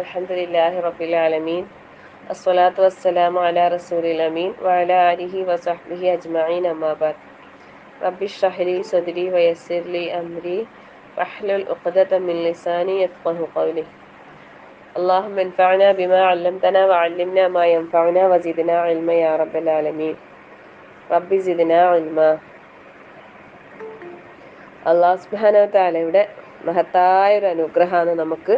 അൽഹംദുലില്ലാഹി റബ്ബിൽ ആലമീൻ അസ്സലാത്തു വസ്സലാമു അലാ റസൂലിൽ അമീൻ വഅലാ ആലിഹി വസഹ്ബിഹി അജ്മഈൻ അമ്മാ ബഅദ് റബ്ബി ഇശ്റഹ് ലി സദ്രി വയസ്സിർ ലി അംരി വഹ്ലുൽ ഉഖ്ദത മിൻ ലിസാനി യഫ്ഖഹു ഖൗലി اللهم انفعنا بما علمتنا وعلمنا ما ينفعنا وزدنا علما يا رب العالمين رب زدنا علما. അല്ലാഹു സുബ്ഹാനഹു വ തആലയുടെ മഹത്തായ ഒരു അനുഗ്രഹമാണ് നമുക്ക്.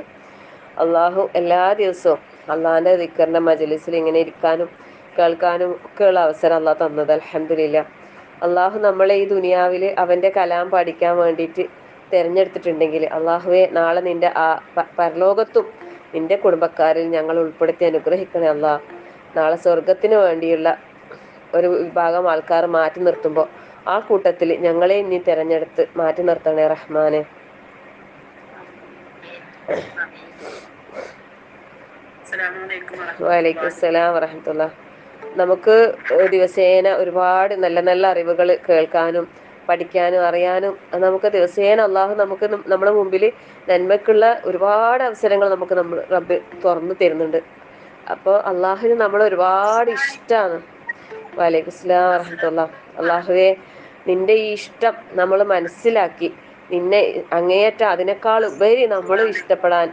അള്ളാഹു എല്ലാ ദിവസവും അള്ളാഹിൻ്റെ ദിക്റിൻ്റെ മജ്‌ലിസിൽ ഇങ്ങനെ ഇരിക്കാനും കേൾക്കാനും ഒക്കെയുള്ള അവസരം അള്ളാഹ് തന്നത് അൽഹംദുലില്ലാഹ്. അള്ളാഹു നമ്മളെ ഈ ദുനിയാവിൽ അവൻ്റെ കലാം പഠിക്കാൻ വേണ്ടിയിട്ട് തിരഞ്ഞെടുത്തിട്ടുണ്ടെങ്കിൽ അള്ളാഹുവെ നാളെ നിൻ്റെ പരലോകത്തും നിൻ്റെ കുടുംബക്കാരിൽ ഞങ്ങൾ ഉൾപ്പെടുത്തി അനുഗ്രഹിക്കണേ അള്ളാഹ്. നാളെ സ്വർഗത്തിന് വേണ്ടിയുള്ള ഒരു വിഭാഗം ആൾക്കാർ മാറ്റി നിർത്തുമ്പോൾ ആ കൂട്ടത്തിൽ ഞങ്ങളെ നീ തിരഞ്ഞെടുത്ത് മാറ്റി നിർത്തണേ റഹ്മാനെ. വലൈക്കും അസ്സലാം വറഹ്മത്തുള്ളാഹി. നമുക്ക് ദിവസേന ഒരുപാട് നല്ല നല്ല അറിവുകൾ കേൾക്കാനും പഠിക്കാനും അറിയാനും നമുക്ക് ദിവസേന അള്ളാഹു നമുക്ക് നമ്മുടെ മുമ്പിൽ നന്മക്കുള്ള ഒരുപാട് അവസരങ്ങൾ നമുക്ക് റബ്ബ് തുറന്നു തരുന്നുണ്ട്. അപ്പോൾ അള്ളാഹുവിന് നമ്മൾ ഒരുപാട് ഇഷ്ടമാണ്. വലൈക്കും അസ്സലാം വറഹ്മത്തുള്ളാഹി. അള്ളാഹുവെ നിന്റെ ഈ ഇഷ്ടം നമ്മൾ മനസ്സിലാക്കി നിന്നെ അങ്ങേയറ്റം അതിനേക്കാൾ ഉപരി നമ്മൾ ഇഷ്ടപ്പെടാൻ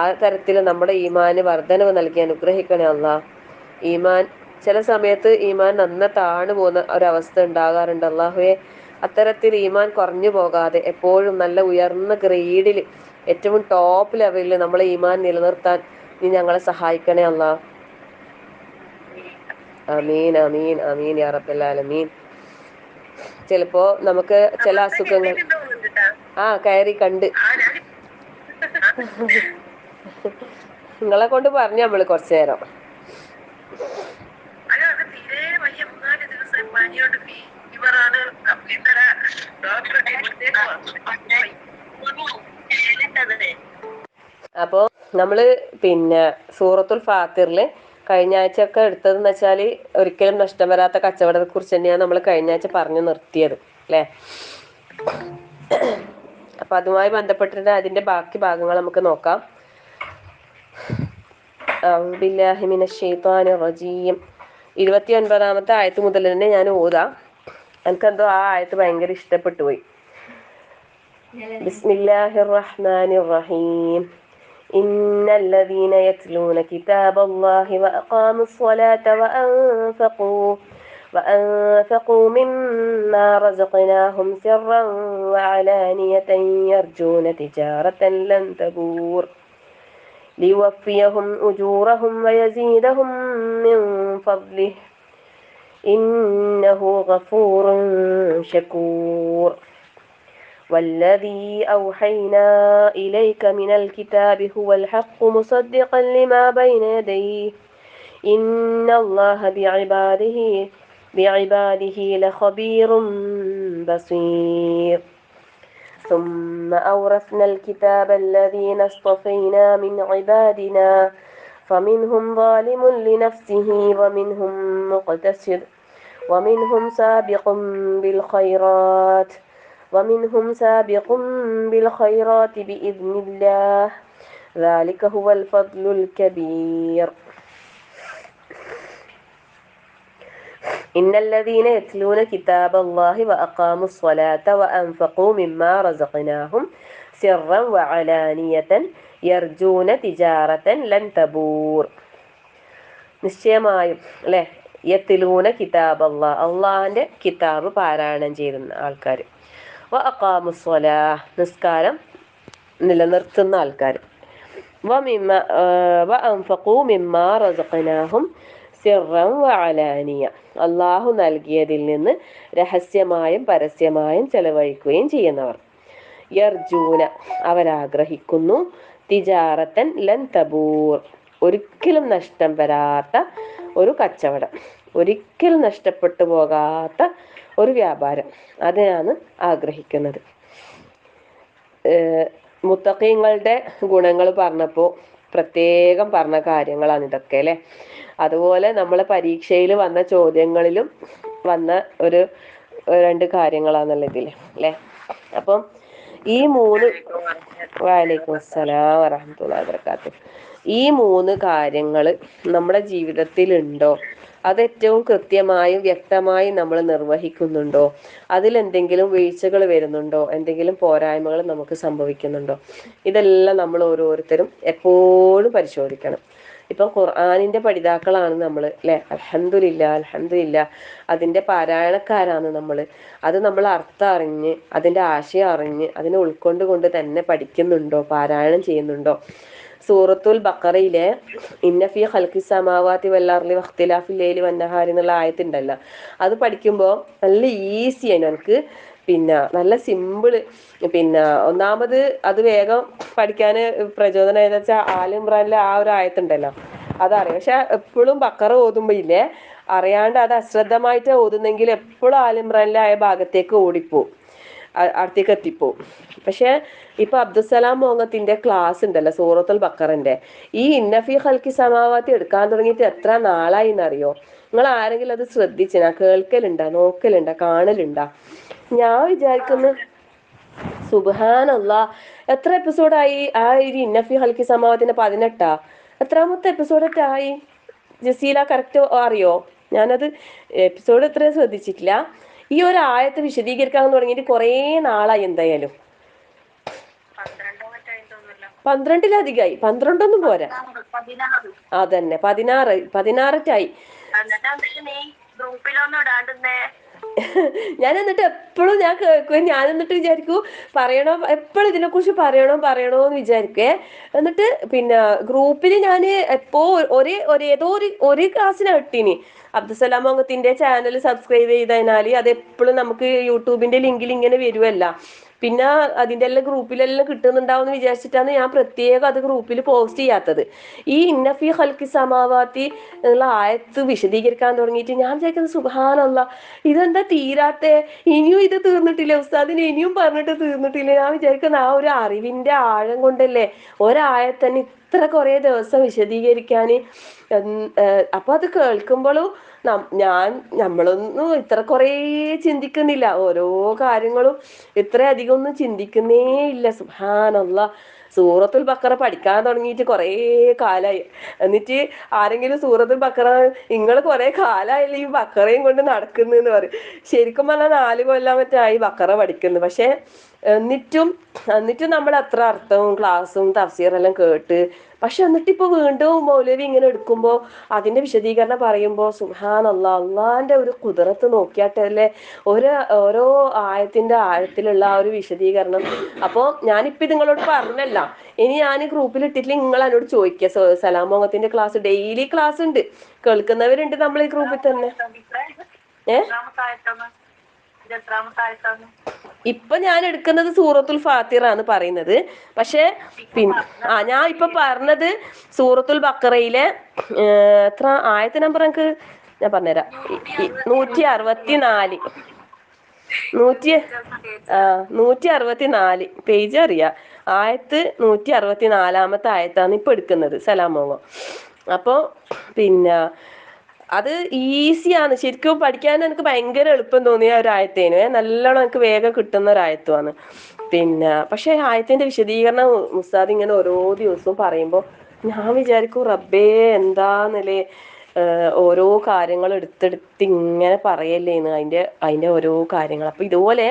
ആ തരത്തിൽ നമ്മുടെ ഈമാന് വർധനവ് നൽകി അനുഗ്രഹിക്കണേ അള്ളാഹ്. ഈമാൻ ചില സമയത്ത് ഈമാൻ നന്ന താണു പോകുന്ന ഒരവസ്ഥ ഉണ്ടാകാറുണ്ട്. അള്ളാഹുവെ അത്തരത്തിൽ ഈമാൻ കുറഞ്ഞു പോകാതെ എപ്പോഴും നല്ല ഉയർന്ന ഗ്രേഡിൽ ഏറ്റവും ടോപ്പ് ലെവലിൽ നമ്മളെ ഈമാൻ നിലനിർത്താൻ നീ ഞങ്ങളെ സഹായിക്കണേ അള്ളാഹ്. ആമീൻ ആമീൻ ആമീൻ യാ റബ്ബൽ ആലമീൻ. ചിലപ്പോ നമുക്ക് ചില അസുഖങ്ങൾ കയറി കണ്ട് നിങ്ങളെ കൊണ്ട് പറഞ്ഞു നമ്മള് കുറച്ചു നേരം. അപ്പോ നമ്മള് സൂറത്തുൽ ഫാത്തിറില് കഴിഞ്ഞ ആഴ്ച ഒക്കെ എടുത്തതെന്ന് വെച്ചാൽ ഒരിക്കലും നഷ്ടം വരാത്ത കച്ചവടത്തെ കുറിച്ച് തന്നെയാണ് നമ്മൾ കഴിഞ്ഞ ആഴ്ച പറഞ്ഞു നിർത്തിയത് അല്ലേ. അപ്പൊ അതുമായി ബന്ധപ്പെട്ടിട്ട് അതിന്റെ ബാക്കി ഭാഗങ്ങൾ നമുക്ക് നോക്കാം. അഊദു ബില്ലാഹി മിനശ് ശൈത്വാനിർ റജീം. 29-ാമത്തെ ആയത്ത് മുതൽ തന്നെ ഞാൻ ഓതാം. എനിക്കെന്തോ ആ ആയത്ത് ഭയങ്കര ഇഷ്ടപ്പെട്ടു പോയി. ബിസ്മില്ലാഹിർ റഹ്മാനിർ റഹീം. ഇന്നല്ലദീന യത്ലൂന കിതാബല്ലാഹി വഅഖാമുസ് സ്വലാത وأنفقوا مما رزقناهم سرا وعلانية يرجون تجارة لن تبور ليوفيهم أجورهم ويزيدهم من فضله إنه غفور شكور. والذي أوحينا إليك من الكتاب هو الحق مصدقا لما بين يديه إن الله بعباده لخبير بصير. ثم أورثنا الكتاب الذين اصطفينا من عبادنا فمنهم ظالم لنفسه ومنهم مقتصد ومنهم سابق بالخيرات بإذن الله ذلك هو الفضل الكبير. إن الذين يتلون كتاب الله وأقاموا الصلاة وأنفقوا مما رزقناهم سرا وعلانية يرجون تجارة لن تبور. നിശ്ചയമായും അല്ലേ, യത്ലൂന കിതാബ് അള്ളാഹിൻ്റെ കിതാബ് പാരായണം ചെയ്യുന്ന ആൾക്കാർ, വഅഖാമുസ്സലാഹ് നിസ്കാരം നിലനിർത്തുന്ന ആൾക്കാർ, വഅൻഫഖൂ മിമ്മാ റസഖ്നാഹും സിർറൻ വഅലാനിയ അള്ളാഹു നൽകിയതിൽ നിന്ന് രഹസ്യമായും പരസ്യമായും ചെലവഴിക്കുകയും ചെയ്യുന്നവർ, യർജൂന അവരാഗ്രഹിക്കുന്നു, തിജാറത്തൻ ലൻ തബൂർ ഒരിക്കലും നഷ്ടം വരാത്ത ഒരു കച്ചവടം, ഒരിക്കലും നഷ്ടപ്പെട്ടു പോകാത്ത ഒരു വ്യാപാരം, അതിനാണ് ആഗ്രഹിക്കുന്നത്. മുത്തഖീങ്ങളുടെ ഗുണങ്ങൾ പറഞ്ഞപ്പോൾ പ്രത്യേകം പറഞ്ഞ കാര്യങ്ങളാണ് ഇതൊക്കെ അല്ലേ. അതുപോലെ നമ്മൾ പരീക്ഷയിൽ വന്ന ചോദ്യങ്ങളിലും വന്ന ഒരു 2 കാര്യങ്ങളാണെന്നുള്ള ഇതിൽ അല്ലേ. അപ്പം ഈ മൂന്ന് വലൈക്കും അസ്സലാം വറഹ്മത്തുള്ളാഹി വബറകാതുഹു. ഈ മൂന്ന് കാര്യങ്ങൾ നമ്മുടെ ജീവിതത്തിൽ ഉണ്ടോ, അത് ഏറ്റവും കൃത്യമായും വ്യക്തമായും നമ്മൾ നിർവഹിക്കുന്നുണ്ടോ, അതിലെന്തെങ്കിലും വീഴ്ചകൾ വരുന്നുണ്ടോ, എന്തെങ്കിലും പോരായ്മകൾ നമുക്ക് സംഭവിക്കുന്നുണ്ടോ, ഇതെല്ലാം നമ്മൾ ഓരോരുത്തരും എപ്പോഴും പരിശോധിക്കണം. ഇപ്പം ഖുർആനിന്റെ പഠിതാക്കളാണ് നമ്മൾ അല്ലെ, അൽഹംദുലില്ലാ അൽഹംദുലില്ലാ. അതിന്റെ പാരായണക്കാരാണ് നമ്മൾ. അത് നമ്മൾ അർത്ഥം അറിഞ്ഞ് അതിന്റെ ആശയം അറിഞ്ഞ് അതിനെ ഉൾക്കൊണ്ടുകൊണ്ട് തന്നെ പഠിക്കുന്നുണ്ടോ, പാരായണം ചെയ്യുന്നുണ്ടോ. സൂറത്തുൽ ബഖറയിലെ ഇന്ന ഫീ ഖൽഖി സമാവാതി വൽ അർളി വഖ്തിലാഫിൽ ലൈലി വന്നഹാരി എന്നുള്ള ആയത്തുണ്ടല്ലോ, അത് പഠിക്കുമ്പോൾ നല്ല ഈസിയാണ് എനിക്ക്. പിന്നെ നല്ല സിമ്പിള്. പിന്നെ ഒന്നാമത് അത് വേഗം പഠിക്കാൻ പ്രചോദനം ഏതാ വെച്ചാൽ ആല് ഇമ്രാനിലെ ആ ഒരു ആയത്തുണ്ടല്ലോ, അതറിയാം. പക്ഷെ എപ്പോഴും ബക്കറ ഓതുമ്പോ ഇല്ലേ, അറിയാണ്ട് അത് അശ്രദ്ധമായിട്ട് ഓതുന്നെങ്കിൽ എപ്പോഴും ആല് ഇമ്രാനിലെ ആയ ഭാഗത്തേക്ക് ഓടിപ്പോവും, അടുത്തേക്ക് എത്തിപ്പോവും. പക്ഷെ ഇപ്പൊ അബ്ദുസലാം മോങ്ങത്തിന്റെ ക്ലാസ് ഉണ്ടല്ലോ സൂറത്തുൽ ബക്കറിന്റെ, ഈ ഇന്നഫി ഖൽക്കി സമാവാത്തി എടുക്കാൻ തുടങ്ങിയിട്ട് എത്ര നാളായി എന്നറിയോ? നിങ്ങൾ ആരെങ്കിലും അത് ശ്രദ്ധിച്ചിനാ? കേൾക്കലുണ്ടാ, നോക്കലുണ്ടാ, കാണലുണ്ടാ? ഞാൻ വിചാരിക്കുന്നു സുബ്ഹാനല്ലാ, എത്ര എപ്പിസോഡായി ആ ഒരു ഇന്നഫി ഹൽക്കി സമാവത്തിന്റെ? 18. എത്രാമത്തെ എപ്പിസോഡായി ജസീല? കറക്റ്റ് അറിയോ? ഞാനത് എപ്പിസോഡ് എത്ര ശ്രദ്ധിച്ചിട്ടില്ല. ഈ ഒരു ആയത്ത് വിശദീകരിക്കാൻ തുടങ്ങിയിട്ട് കുറേ നാളായി. എന്തായാലും 12-ലധികമായി. 12 പോരാ, അതന്നെ 16 ഞാൻ എന്നിട്ട് എപ്പോഴും ഞാൻ കേൾക്കുക, ഞാൻ എന്നിട്ട് വിചാരിക്കൂ പറയണോ, എപ്പോഴും ഇതിനെക്കുറിച്ച് പറയണോന്ന് വിചാരിക്കേ. എന്നിട്ട് പിന്നെ ഗ്രൂപ്പിൽ ഞാൻ എപ്പോ ഏതോ ഒരു ക്ലാസ്സിനാണ് ഇട്ടീനി. അബ്ദുസലാം മോങ്ങത്തിന്റെ ചാനൽ സബ്സ്ക്രൈബ് ചെയ്തതിനാൽ അത് എപ്പോഴും നമുക്ക് യൂട്യൂബിന്റെ ലിങ്കിൽ ഇങ്ങനെ വരുമല്ല, പിന്നെ അതിൻ്റെ എല്ലാം ഗ്രൂപ്പിലെല്ലാം കിട്ടുന്നുണ്ടാവും എന്ന് വിചാരിച്ചിട്ടാണ് ഞാൻ പ്രത്യേകം അത് ഗ്രൂപ്പിൽ പോസ്റ്റ് ചെയ്യാത്തത്. ഈ ഇന്നഫി ഹൽക്കി സമാവാത്തി എന്നുള്ള ആയത്ത് വിശദീകരിക്കാൻ തുടങ്ങിയിട്ട് ഞാൻ വിചാരിക്കുന്നത് സുബ്ഹാനല്ലാഹ്, ഇതെന്താ തീരാത്തെ? ഇനിയും ഇത് തീർന്നിട്ടില്ല ഉസ്താദിന്, ഇനിയും പറഞ്ഞിട്ട് തീർന്നിട്ടില്ല. ഞാൻ വിചാരിക്കുന്ന ആ ഒരു അറിവിന്റെ ആഴം കൊണ്ടല്ലേ ഒരായത്തന്നെ ഇത്ര കുറേ ദിവസം വിശദീകരിക്കാൻ. അപ്പൊ അത് കേൾക്കുമ്പോഴും നമ്മളൊന്നും ഇത്ര കുറേ ചിന്തിക്കുന്നില്ല, ഓരോ കാര്യങ്ങളും ഇത്രയധികം ഒന്നും ചിന്തിക്കുന്നേ ഇല്ല. സുബ്ഹാനല്ലാഹ്, സൂറത്തുൽ ബഖറ പഠിക്കാൻ തുടങ്ങിയിട്ട് കുറേ കാലമായി. എന്നിട്ട് ആരെങ്കിലും സൂറത്തുൽ ബഖറ, നിങ്ങൾ കുറെ കാലമായില്ലേ ഈ ബഖറയും കൊണ്ട് നടക്കുന്നെന്ന് പറയും. ശരിക്കും പറഞ്ഞാൽ 4 കൊല്ലം മറ്റായി ബഖറ പഠിക്കുന്നു. പക്ഷെ എന്നിട്ടും നമ്മൾ അത്ര അർത്ഥവും ക്ലാസ്സും തഫ്സീറെല്ലാം കേട്ട്, പക്ഷെ എന്നിട്ടിപ്പോ വീണ്ടും മൗലവി ഇങ്ങനെ എടുക്കുമ്പോൾ അതിന്റെ വിശദീകരണം പറയുമ്പോൾ സുബ്ഹാനല്ലാഹ്, അള്ളാന്റെ ഒരു ഖുദ്റത്ത് നോക്കിയാട്ടല്ലേ ഓരോ ആയത്തിന്റെ ആഴത്തിലുള്ള ആ ഒരു വിശദീകരണം. അപ്പോൾ ഞാനിപ്പോ നിങ്ങളോട് പറഞ്ഞല്ല, ഇനി ഞാൻ ഗ്രൂപ്പിൽ ഇട്ടിട്ടില്ല, നിങ്ങൾ എന്നോട് ചോദിക്കുക. സലാമോങ്ങത്തിന്റെ ക്ലാസ് ഡെയിലി ക്ലാസ് ഉണ്ട്, കേൾക്കുന്നവരുണ്ട് നമ്മൾ ഈ ഗ്രൂപ്പിൽ തന്നെ. ഇപ്പൊ ഞാൻ എടുക്കുന്നത് സൂറത്തുൽ ഫാത്തിറാണ് പറയുന്നത്. പക്ഷെ ഞാൻ ഇപ്പൊ പറഞ്ഞത് സൂറത്തുൽ ബഖറയിലെ എത്ര ആയത്തെ നമ്പർ എനിക്ക് ഞാൻ പറഞ്ഞുതരാം. 164 164 പേജ് അറിയാം. ആയത്ത് 164 ആയത്താണ് ഇപ്പൊ എടുക്കുന്നത് സലാമോങ്ങോ. അപ്പൊ പിന്നെ അത് ഈസിയാണ് ശരിക്കും പഠിക്കാൻ. എനിക്ക് ഭയങ്കര എളുപ്പം തോന്നിയ ഒരു ആയത്തേനു, നല്ലോണം എനിക്ക് വേഗം കിട്ടുന്ന ഒരു ആയത്തുമാണ്. പിന്നെ പക്ഷെ ആയത്തിന്റെ വിശദീകരണം ഉസ്താദ് ഇങ്ങനെ ഓരോ ദിവസവും പറയുമ്പോൾ ഞാൻ വിചാരിക്കും റബ്ബേ എന്താന്നല്ലേ, ഓരോ കാര്യങ്ങൾ എടുത്തെടുത്ത് ഇങ്ങനെ പറയല്ലേന്ന് അതിന്റെ ഓരോ കാര്യങ്ങൾ. അപ്പൊ ഇതുപോലെ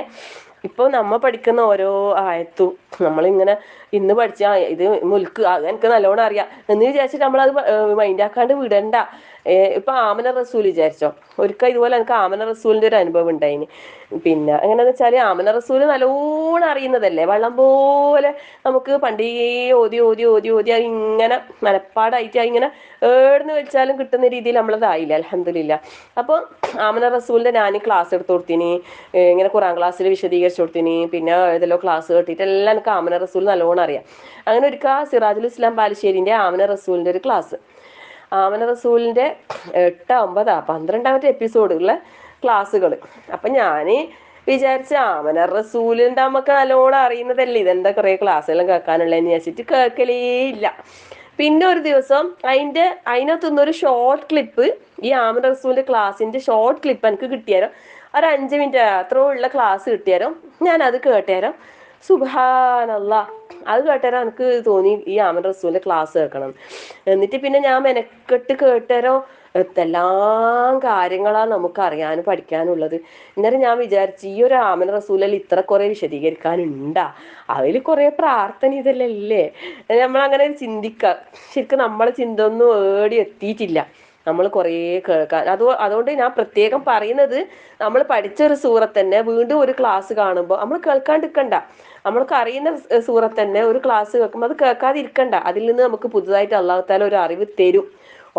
ഇപ്പൊ നമ്മ പഠിക്കുന്ന ഓരോ ആയത്തും നമ്മളിങ്ങനെ ഇന്ന് പഠിച്ച ഇത് മുൽക്ക് എനിക്ക് നല്ലോണം അറിയാം എന്ന് വിചാരിച്ചിട്ട് നമ്മളത് മൈൻഡാക്കാണ്ട് വിടണ്ട. ഇപ്പൊ ആമന റസൂൽ വിചാരിച്ചോ, ഒരിക്കൽ ഇതുപോലെ എനിക്ക് ആമന റസൂലിന്റെ ഒരു അനുഭവം ഉണ്ടായിന്. പിന്നെ എങ്ങനെയാന്ന് വെച്ചാല് ആമന റസൂല് നല്ലോണം അറിയുന്നതല്ലേ, വെള്ളം പോലെ നമുക്ക് പണ്ടേ ഓതി ഓതി ഓതി ഓതി ഇങ്ങനെ മനപ്പാടായിട്ട് ഇങ്ങനെ ഏടുന്ന് വെച്ചാലും കിട്ടുന്ന രീതിയിൽ നമ്മളതായില്ല അൽഹംദുലില്ലാ. അപ്പോൾ ആമന റസൂലിന്റെ ഞാൻ ക്ലാസ് എടുത്ത് കൊടുത്തിന്, ഇങ്ങനെ ഖുറാൻ ക്ലാസ്സിൽ വിശദീകരിച്ചു കൊടുത്തിന്, പിന്നെ ഏതെല്ലോ ക്ലാസ് കേട്ടിട്ട് എല്ലാം എനിക്ക് ആമന റസൂൽ നല്ലോണം അറിയാം. അങ്ങനെ ഒരിക്കൽ സിറാജുൽ ഇസ്ലാം ബാലുശ്ശേരിന്റെ ആമന റസൂലിന്റെ ഒരു ക്ലാസ്, ആമന റസൂലിന്റെ 8, 9, 12 എപ്പിസോഡുള്ള ക്ലാസ്സുകൾ. അപ്പൊ ഞാന് വിചാരിച്ച ആമന റസൂലിന്റെ നമുക്ക് നല്ലോണം അറിയുന്നതല്ലേ, ഇതെന്താ കുറെ ക്ലാസ്സെല്ലാം കേൾക്കാനുള്ളതെന്ന് വിചാരിച്ചിട്ട് കേൾക്കലേ ഇല്ല. പിന്നെ ഒരു ദിവസം അതിനകത്തുനിന്നൊരു ഷോർട്ട് ക്ലിപ്പ്, ഈ ആമന റസൂലിന്റെ ക്ലാസ്സിന്റെ ഷോർട്ട് ക്ലിപ്പ് എനിക്ക് കിട്ടിയാരോ, ഒരു 5 മിനിറ്റ് അത്രയോ ഉള്ള ക്ലാസ് കിട്ടിയാരോ, ഞാൻ അത് കേട്ടേരം സുബ്ഹാനല്ലാ. അത് കേട്ടേരം എനിക്ക് തോന്നി ഈ ആമൻ റസൂലിന്റെ ക്ലാസ് കേൾക്കണം. എന്നിട്ട് പിന്നെ ഞാൻ മെനക്കെട്ട് കേട്ടേരോ എന്തെല്ലാം കാര്യങ്ങളാണ് നമുക്ക് അറിയാനും പഠിക്കാനുള്ളത്. അന്നേരം ഞാൻ വിചാരിച്ചു ഈ ഒരു ആമൻ റസൂലിൽ ഇത്ര കുറെ വിശദീകരിക്കാനുണ്ടാ, അതിൽ കുറെ പ്രാർത്ഥന ഇതെല്ലാം ഇല്ലേ, നമ്മളങ്ങനെ ചിന്തിക്കാം. ശരിക്കും നമ്മളെ ചിന്ത ഒന്നും ഏടി എത്തിയിട്ടില്ല. നമ്മൾ കുറേ കേൾക്കാൻ അതുകൊണ്ട് ഞാൻ പ്രത്യേകം പറയുന്നത്, നമ്മൾ പഠിച്ചൊരു സൂറത്ത് തന്നെ വീണ്ടും ഒരു ക്ലാസ് കാണുമ്പോൾ നമ്മൾ കേൾക്കാണ്ടിരിക്കണ്ട. നമ്മൾക്ക് അറിയുന്ന സൂറത്ത് തന്നെ ഒരു ക്ലാസ് കേൾക്കുമ്പോൾ അത് കേൾക്കാതിരിക്കണ്ട. അതിൽ നിന്ന് നമുക്ക് പുതുതായിട്ട് അള്ളാഹു താല ഒരു അറിവ് തരും,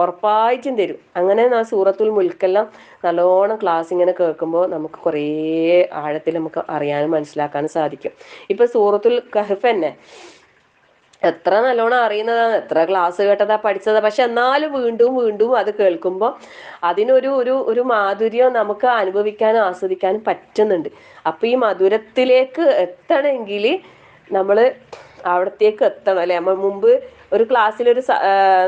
ഉറപ്പായിട്ടും തരും. അങ്ങനെ ആ സൂറത്തുൽ മുൽക്കെല്ലാം നല്ലോണം ക്ലാസ് ഇങ്ങനെ കേൾക്കുമ്പോൾ നമുക്ക് കുറേ ആഴത്തിൽ നമുക്ക് അറിയാനും മനസ്സിലാക്കാനും സാധിക്കും. ഇപ്പൊ സൂറത്തുൽ കഹ്ഫ് തന്നെ എത്ര നല്ലോണം അറിയുന്നതാണ്, എത്ര ക്ലാസ് കേട്ടതാ പഠിച്ചതാ, പക്ഷെ എന്നാലും വീണ്ടും വീണ്ടും അത് കേൾക്കുമ്പോൾ അതിനൊരു ഒരു ഒരു മാധുര്യം നമുക്ക് അനുഭവിക്കാനും ആസ്വദിക്കാനും പറ്റുന്നുണ്ട്. അപ്പൊ ഈ മധുരത്തിലേക്ക് എത്തണമെങ്കിൽ നമ്മൾ അവിടത്തേക്ക് എത്തണം അല്ലെ. നമ്മൾ മുമ്പ് ഒരു ക്ലാസ്സിലൊരു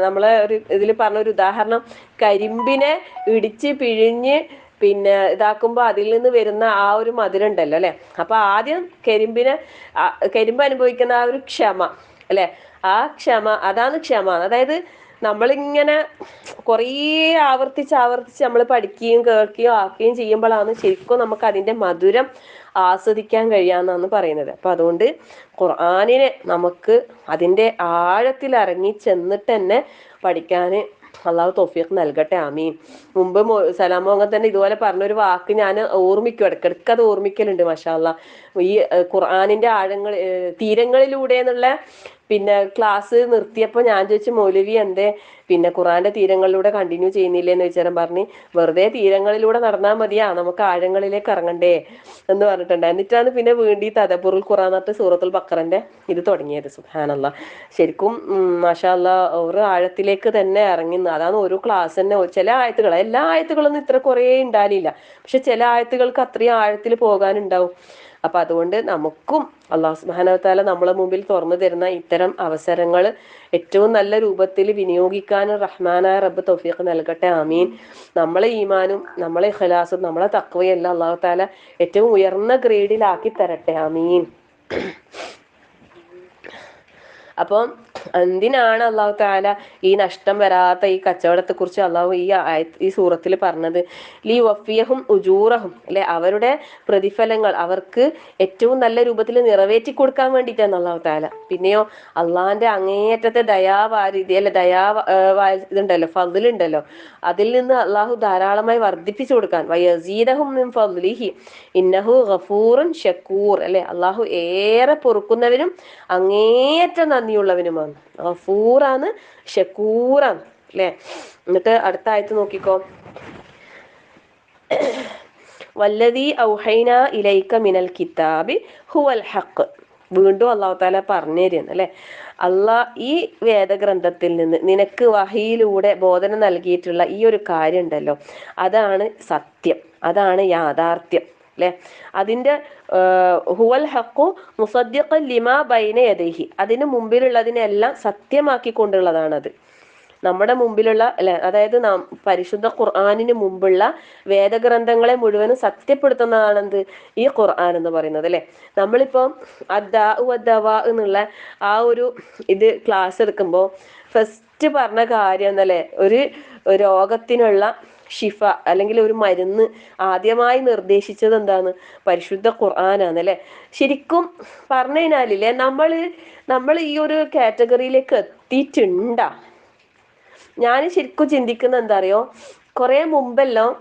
നമ്മളെ ഒരു ഇതിൽ പറഞ്ഞൊരു ഉദാഹരണം, കരിമ്പിനെ ഇടിച്ച് പിഴിഞ്ഞ് പിന്നെ ഇതാക്കുമ്പോൾ അതിൽ നിന്ന് വരുന്ന ആ ഒരു മധുരം ഉണ്ടല്ലോ അല്ലെ. അപ്പൊ ആദ്യം കരിമ്പ് അനുഭവിക്കുന്ന ആ ഒരു ക്ഷമ അല്ലെ, ആ ക്ഷമ, അതാണ് ക്ഷമ. അതായത് നമ്മളിങ്ങനെ കുറേ ആവർത്തിച്ച് നമ്മൾ പഠിക്കുകയും കേൾക്കുകയും ആക്കുകയും ചെയ്യുമ്പോഴാണ് ശരിക്കും നമുക്ക് അതിൻ്റെ മധുരം ആസ്വദിക്കാൻ കഴിയാന്നാണ് പറയുന്നത്. അപ്പൊ അതുകൊണ്ട് ഖുർആനിനെ നമുക്ക് അതിൻ്റെ ആഴത്തിൽ ഇറങ്ങി ചെന്നിട്ട് തന്നെ പഠിക്കാൻ അള്ളാഹു തൗഫീഖ് നൽകട്ടെ. ആമീൻ. മുമ്പ് സലാമോങ്ങ തന്നെ ഇതുപോലെ പറഞ്ഞൊരു വാക്ക് ഞാൻ ഓർമ്മിക്കും, ഇടയ്ക്കിടയ്ക്ക് അത് ഓർമ്മിക്കലുണ്ട്. മാഷാ അല്ലാഹ്. ഈ ഖുർആനിന്റെ തീരങ്ങളിലൂടെ എന്നുള്ള പിന്നെ ക്ലാസ് നിർത്തിയപ്പോൾ ഞാൻ ചോദിച്ചു, മൗലവി എന്തേ പിന്നെ ഖുർആന്റെ തീരങ്ങളിലൂടെ കണ്ടിന്യൂ ചെയ്യുന്നില്ലേന്ന് ചോദിച്ചാൽ പറഞ്ഞ്, വെറുതെ തീരങ്ങളിലൂടെ നടന്നാൽ മതിയാ, നമുക്ക് ആഴങ്ങളിലേക്ക് ഇറങ്ങണ്ടേ എന്ന് പറഞ്ഞിട്ടുണ്ട്. എന്നിട്ടാണ് പിന്നെ വീണ്ടും തദബ്ബുറുൽ ഖുർആൻ എന്നിട്ട് സൂറത്തുൽ ബഖറന്റെ ഇത് തുടങ്ങിയത്. സുബ്ഹാനല്ലാഹ്. ശരിക്കും മാഷാ അല്ലാഹ് ഒരു ആഴത്തിലേക്ക് തന്നെ ഇറങ്ങി. അതാണ് ഒരു ക്ലാസ് തന്നെ. ചില ആയത്തുകൾ, എല്ലാ ആയത്തുകളൊന്നും ഇത്ര കുറേ ഉണ്ടാവില്ല, പക്ഷെ ചില ആയത്തുകൾക്ക് അത്രയും ആഴത്തിൽ പോകാനുണ്ടാവും. അപ്പൊ അതുകൊണ്ട് നമുക്കും അല്ലാഹു സുബ്ഹാനഹു വ തആല നമ്മളെ മുമ്പിൽ തുറന്നു തരുന്ന ഇത്തരം അവസരങ്ങൾ ഏറ്റവും നല്ല രൂപത്തിൽ വിനിയോഗിക്കാനും റഹ്മാനായ റബ്ബ് തൗഫീഖ് നൽകട്ടെ. ആമീൻ. നമ്മളെ ഈമാനും നമ്മളെ ഇഖ്ലാസും നമ്മളെ തഖ്വയും എല്ലാം അല്ലാഹു തആല ഏറ്റവും ഉയർന്ന ഗ്രേഡിലാക്കി തരട്ടെ. ആമീൻ. അപ്പം എന്തിനാണ് അള്ളാഹു താല ഈ നഷ്ടം വരാത്ത ഈ കച്ചവടത്തെ കുറിച്ച് അള്ളാഹു ഈ സൂറത്തിൽ പറഞ്ഞത്? ലീ വഫിയഹും ഉജൂറഹും അല്ലെ, അവരുടെ പ്രതിഫലങ്ങൾ അവർക്ക് ഏറ്റവും നല്ല രൂപത്തിൽ നിറവേറ്റി കൊടുക്കാൻ വേണ്ടിയിട്ടാണ് അള്ളാഹു താല. പിന്നെയോ അള്ളാഹിന്റെ അങ്ങേയറ്റത്തെ ദയാവാരിധി അല്ലെ, ഇതുണ്ടല്ലോ, ഫദ്ലുണ്ടല്ലോ, അതിൽ നിന്ന് അള്ളാഹു ധാരാളമായി വർദ്ധിപ്പിച്ചു കൊടുക്കാൻ. വയസീദഹും മിൻ ഫദ്ലിഹി ഇന്നഹു ഗഫൂറുൻ ഷക്കൂർ അല്ലെ, അള്ളാഹു ഏറെ പൊറുക്കുന്നവനും അങ്ങേയറ്റം നന്ദിയുള്ളവനുമാണ്. ഗഫൂറാണ്, ഷക്കൂറാണ് അല്ലെ. എന്നിട്ട് അടുത്ത ആയത്ത് നോക്കിക്കോ. വല്ലദീ ഔഹൈന ഇലൈക മിനൽ കിതാബി ഹുവൽ ഹഖ്. വീണ്ടും അള്ളാഹു താല പറഞ്ഞു തരുന്നു അല്ലെ, അള്ളാഹ് ഈ വേദഗ്രന്ഥത്തിൽ നിന്ന് നിനക്ക് വഹിയിലൂടെ ബോധന നൽകിയിട്ടുള്ള ഈ ഒരു കാര്യം ഉണ്ടല്ലോ, അതാണ് സത്യം, അതാണ് യാഥാർത്ഥ്യം അല്ലെ. അതിന്റെ ഹുവൽ ഹഖു മുസദ്ദിഖൻ ലിമാ ബൈന യദൈഹി, അതിന് മുമ്പിലുള്ളതിനെല്ലാം സത്യമാക്കിക്കൊണ്ടുള്ളതാണത്. നമ്മുടെ മുമ്പിലുള്ള അല്ലെ, അതായത് പരിശുദ്ധ ഖുർആനിന് മുമ്പുള്ള വേദഗ്രന്ഥങ്ങളെ മുഴുവനും സത്യപ്പെടുത്തുന്നതാണെന്ത് ഈ ഖുർആൻ എന്ന് പറയുന്നത് അല്ലെ. നമ്മളിപ്പം അദ്ദാഉ എന്നുള്ള ആ ഒരു ഇത് ക്ലാസ് എടുക്കുമ്പോൾ ഫസ്റ്റ് പറഞ്ഞ കാര്യം എന്നല്ലേ, ഒരു രോഗത്തിനുള്ള ഷിഫ അല്ലെങ്കിൽ ഒരു മരുന്ന് ആദ്യമായി നിർദ്ദേശിച്ചത് എന്താണ്? പരിശുദ്ധ ഖുർആനാണ് അല്ലെ. ശരിക്കും പറഞ്ഞു കഴിഞ്ഞാലില്ലേ, നമ്മൾ ഈ ഒരു കാറ്റഗറിയിലേക്ക് എത്തിയിട്ടുണ്ടാ? ഞാൻ ശരിക്കും ചിന്തിക്കുന്ന എന്താ അറിയോ, കുറെ മുമ്പെല്ലാം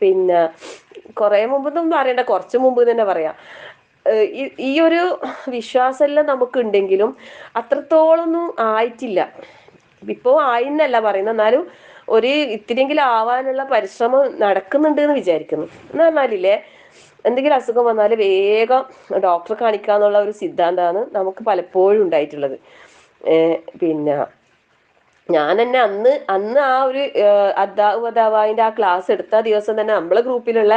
പിന്നെ കുറെ മുമ്പൊന്നും പറയണ്ട, കുറച്ച് മുമ്പ് തന്നെ പറയാം, ഈ ഒരു വിശ്വാസമെല്ലാം നമുക്കുണ്ടെങ്കിലും അത്രത്തോളൊന്നും ആയിട്ടില്ല. ഇപ്പോ ആയിന്നല്ല പറയുന്നത്, എന്നാലും ഒരു ഇത്തിരിയെങ്കിലും ആവാനുള്ള പരിശ്രമം നടക്കുന്നുണ്ട് എന്ന് വിചാരിക്കുന്നു. എന്ന് പറഞ്ഞാലില്ലേ, എന്തെങ്കിലും അസുഖം വന്നാൽ വേഗം ഡോക്ടറെ കാണിക്കാന്നുള്ള ഒരു സിദ്ധാന്തമാണ് നമുക്ക് പലപ്പോഴും ഉണ്ടായിട്ടുള്ളത്. പിന്നെ ഞാൻ തന്നെ അന്ന് ആ ഒരു അദ്ദാവായിന്റെ ആ ക്ലാസ് എടുത്ത ദിവസം തന്നെ നമ്മളെ ഗ്രൂപ്പിലുള്ള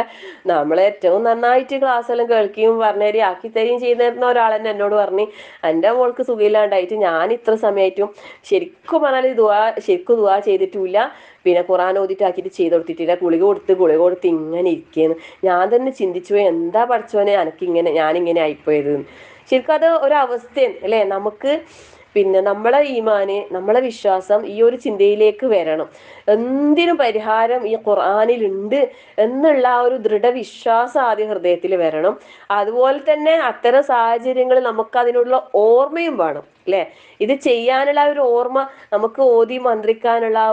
നമ്മളെ ഏറ്റവും നന്നായിട്ട് ക്ലാസ് എല്ലാം കേൾക്കുകയും പറഞ്ഞേരി ആക്കി തരികയും ചെയ്യുന്ന ഒരാൾ തന്നെ എന്നോട് പറഞ്ഞു, എൻ്റെ മോൾക്ക് സുഖമില്ലാണ്ടായിട്ട് ഞാൻ ഇത്ര സമയമായിട്ടും ശരിക്കും പറഞ്ഞാൽ ശരിക്കും ദുആ ചെയ്തിട്ടില്ല, പിന്നെ ഖുർആൻ ഓതിട്ടാക്കിയിട്ട് ചെയ്ത് കൊടുത്തിട്ടില്ല, ഗുളിക കൊടുത്ത് ഇങ്ങനെ ഇരിക്കുകയെന്ന്. ഞാൻ തന്നെ ചിന്തിച്ചു പോയി, എന്താ പഠിച്ചോനെ ഞാനിങ്ങനെ ആയിപ്പോയത്. ശരിക്കും അത് ഒരവസ്ഥയാണ് അല്ലേ. നമുക്ക് പിന്നെ നമ്മളെ ഈമാന്, നമ്മളെ വിശ്വാസം ഈ ഒരു ചിന്തയിലേക്ക് വരണം. എന്തിനും പരിഹാരം ഈ ഖുർആനിലുണ്ട് എന്നുള്ള ആ ഒരു ദൃഢവിശ്വാസം ആദ്യം ഹൃദയത്തിൽ വരണം. അതുപോലെ തന്നെ അത്തരം സാഹചര്യങ്ങളിൽ നമുക്ക് അതിനുള്ള ഓർമ്മയും വേണം അല്ലെ. ഇത് ചെയ്യാനുള്ള ഒരു ഓർമ്മ, നമുക്ക് ഓതി മന്ത്രിക്കാനുള്ള ആ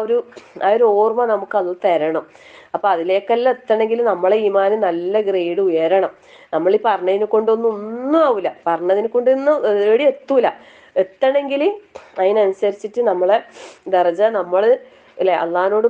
ഒരു ഓർമ്മ നമുക്ക് അത് തരണം. അപ്പൊ അതിലേക്കെല്ലാം എത്തണമെങ്കിൽ നമ്മളെ ഈമാന് നല്ല ഗ്രേഡ് ഉയരണം. നമ്മൾ ഈ പറഞ്ഞതിനെ കൊണ്ടൊന്നും ആവൂല, പറഞ്ഞതിനെ കൊണ്ടൊന്നും ഏടി എത്തൂല. എത്തണമെങ്കിൽ അതിനനുസരിച്ചിട്ട് നമ്മളെ ദർജ നമ്മൾ അല്ലെ അള്ളഹാനോട്